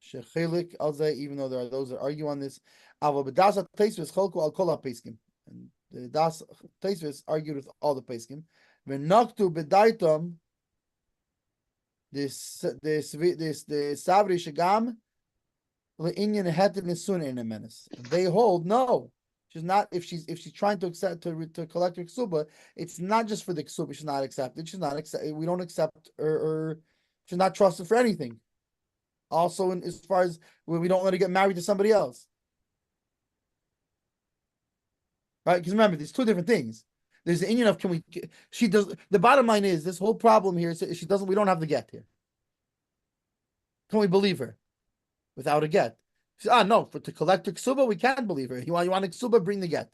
shechelik alzeh, even though there are those that argue on this. Ava b'das teisvis cholku al kol peskim, and the das teisvis argued with all the peskim. V'naktu b'daitam this savri shagam le'inyan hetet nesun in a menace. They hold no. She's not, if she's trying to accept to collect her ksuba, it's not just for the ksuba. She's not accepted. She's not accept. We don't accept her. She's not trusted for anything. Also, as far as we don't let her get married to somebody else, right? Because remember, there's two different things. There's the Indian of can we? She does. The bottom line is this whole problem here is she doesn't. We don't have the get here. Can we believe her without a get? No, to collect a ksuba, we can't believe her. You want a ksuba, bring the get.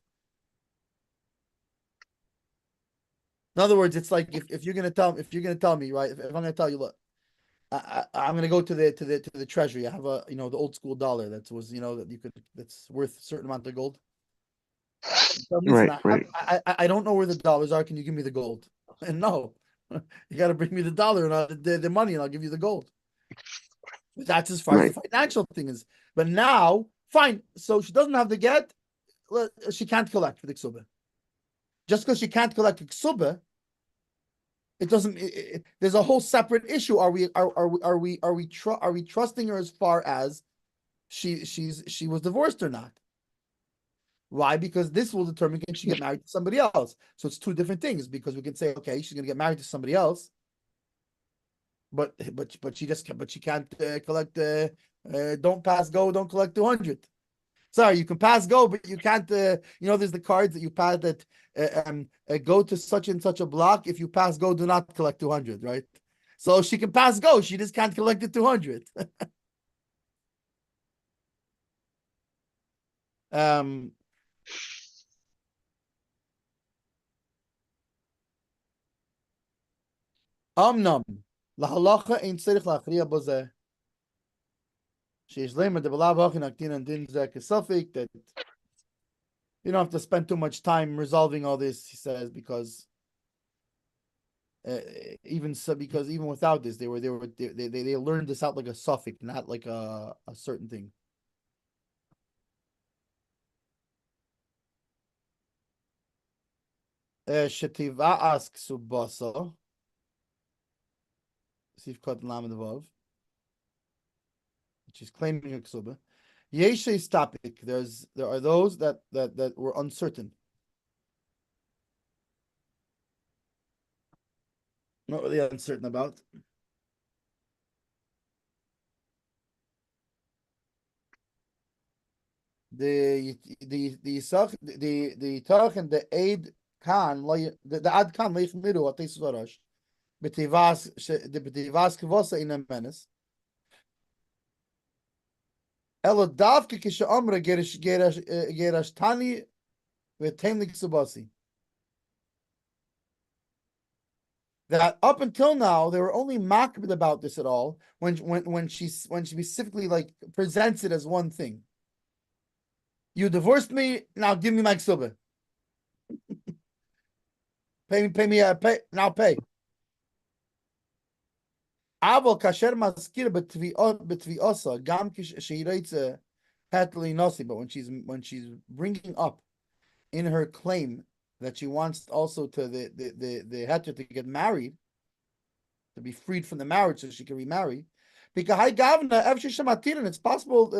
In other words, it's like if you're gonna tell me, right? If I'm gonna tell you, look, I'm gonna go to the treasury. I have the old school dollar that's worth a certain amount of gold. Right. I don't know where the dollars are. Can you give me the gold? And no, you got to bring me the dollar and the money, and I'll give you the gold. But that's as far as the financial thing is. But now, fine. So she doesn't have the get. She can't collect for the ksuba. Just because she can't collect the ksuba, it doesn't. There's a whole separate issue. Are we trusting her as far as she was divorced or not? Why? Because this will determine can she get married to somebody else. So it's two different things. Because we can say, okay, she's going to get married to somebody else, but she can't collect. Don't pass go. Don't collect 200. Sorry, you can pass go, but you can't. There's the cards that you pass that go to such and such a block. If you pass go, do not collect 200. Right? So she can pass go. She just can't collect the 200. Amnam lahalacha ein tzarich lachriya bozeh. She's lame the belav achin aktin and din zek safik that you don't have to spend too much time resolving all this. He says because even without this they learned this out like a suffix, not like a certain thing. Shetiva asks subasa. Sif kat lam above. She's claiming a ksuba. Yeshe stapik. There are those that were uncertain. Not really uncertain about. The Tach and the Aid Khan the Ad Khan leich miru at this varash betivas kvosa in a menace. Elo davke kisha amra gerash tani v'temlik subasi. That up until now they were only mocked about this at all when she specifically like presents it as one thing. You divorced me, now give me my ksuba. Pay me, now pay. Aval kasher maskir betvi'osa gam shehireitze patli nosi. But when she's bringing up in her claim that she wants also to the heter to get married, to be freed from the marriage so she can remarry. Because it's possible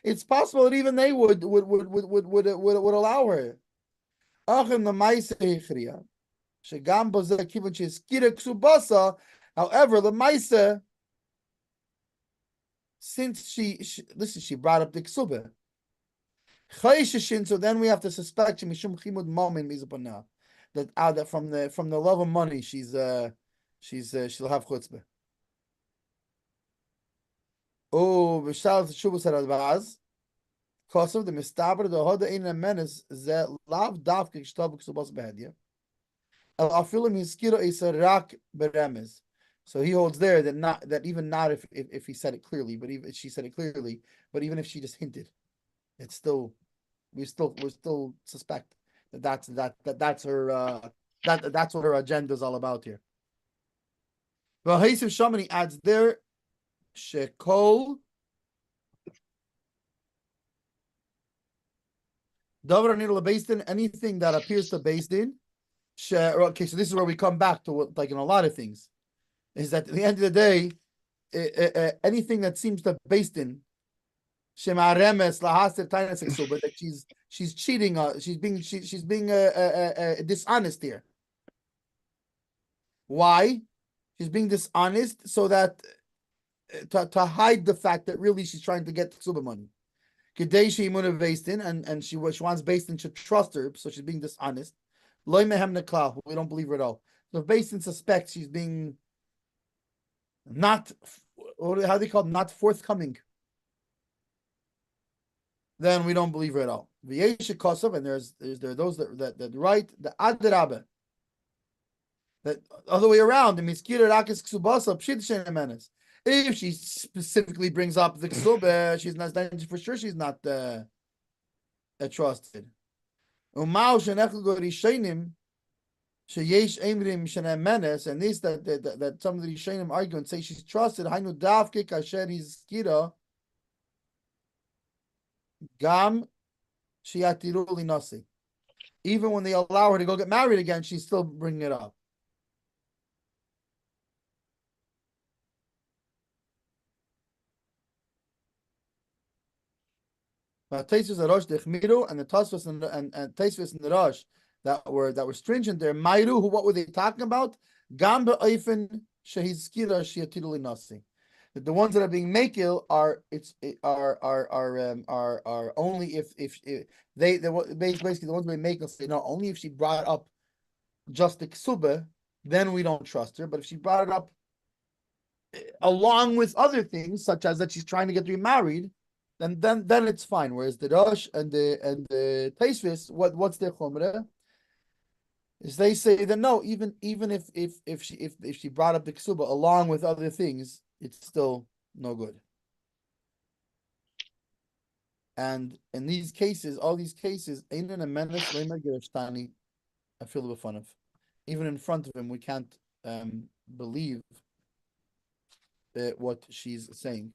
it's possible that even they would allow her. However, the Maisa, since she brought up the ksuba. So then we have to suspect that from the love of money she'll have chutzpah. Oh, b'shal teshuvas harabaz, kosav the mistaber the hoda in a menace ze lav davke k'shtav k'subas behedya. El afilim hiskira isa rak beremez. So he holds there that even not if he said it clearly, but even if she said it clearly, but even if she just hinted, it's still we still suspect that's her that's what her agenda is all about here. Well, Haezer Shamani adds there shekol davar nidul based in anything that appears to based in. Okay, so this is where we come back to what, like in a lot of things, is that at the end of the day, anything that seems to based in that she's cheating, she's being dishonest here. Why? She's being dishonest so that to hide the fact that really she's trying to get ksuba money. Kadeshi Imuna Bastin, and she wants Bastin to trust her, so she's being dishonest. Loy mehem neklah, we don't believe her at all. So if Bastin suspects she's being not, how do they call it, not forthcoming, then we don't believe her at all. V'yeshe kosov, and there are those that write the adrabe, that other way around. The miskira rakis ksubasa pshit shenemenes. If she specifically brings up the ksuba, she's not for sure. She's not trusted. Umau shenechel gorishenim sheyesh emrim shenemenes, and this that some of the rishenim argue and say she's trusted. Hainu davke kasher hiskira gam shiatiru linasi. Even when they allow her to go get married again, she's still bringing it up. Taisvis Aruch dechmiru, and the Tasvis and Taisvis and the Rosh that were stringent there. Mairu, what were they talking about? Gamba Eifen shehizkira shiatiru linasi. That the ones that are being makil are only if they basically the ones being makil say no, only if she brought up just the ksuba, then we don't trust her. But if she brought it up along with other things, such as that she's trying to get remarried, then it's fine. Whereas the Rosh and the Taisvis, what's their chumrah? Is they say that no, even if she brought up the ksuba along with other things, it's still no good. And in these cases, all these cases, I feel a fun of. Even in front of him, we can't believe what she's saying.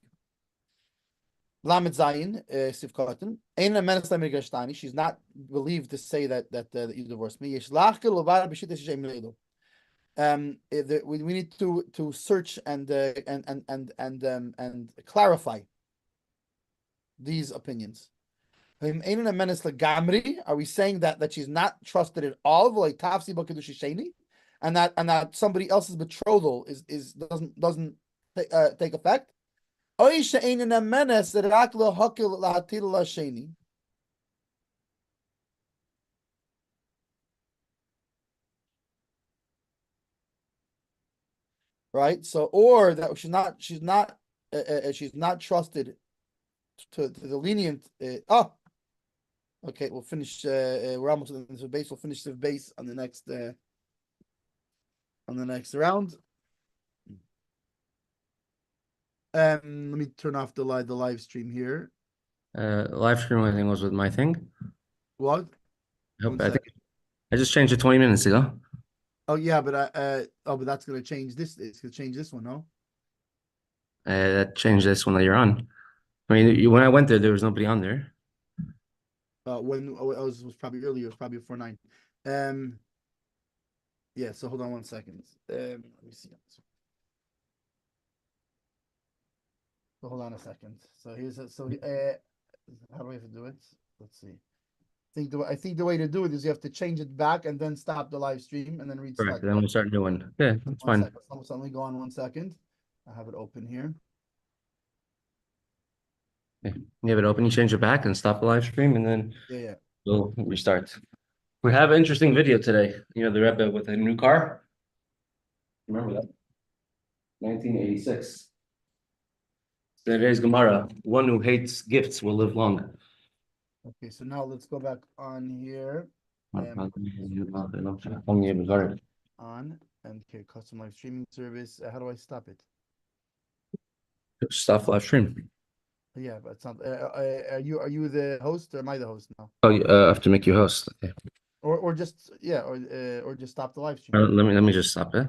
Lamed Zayin, Sivkotin, Ein a menace Lemigashtani. She's not believed to say that you divorced me. We need to search and clarify these opinions? Are we saying that she's not trusted at all, like tafsi b'kedusha and that somebody else's betrothal doesn't take effect? Right. So, or that she's not trusted to the lenient. Okay. We'll finish. We're almost in the base. We'll finish the base on the next round. Let me turn off the live stream here. Live stream, I think, was with my thing. What? I think I just changed it 20 minutes ago. Oh yeah, but but that's gonna change this. It's gonna change this one, no? That changed this one that you're on. I mean, when I went there was nobody on there. When it was probably earlier. It was probably before 9. Yeah. So hold on 1 second. Let me see. So hold on a second. So here's how do I have to do it? Let's see. I think the way to do it is you have to change it back and then stop the live stream and then restart. Correct. Then we'll start a new one. Yeah, that's fine. So let me go on 1 second. I have it open here. Yeah. You have it open. You change it back and stop the live stream, and then we'll restart. We have an interesting video today. You know, the Rebbe with a new car. Remember that? 1986. Today's Gemara. One who hates gifts will live long. Okay, so now let's go back on here. On and here, custom live streaming service. How do I stop it? Stop live stream. Yeah, but it's not. Are you the host or am I the host now? Oh, I have to make you host. Okay. Or just or just stop the live stream. Let me just stop it.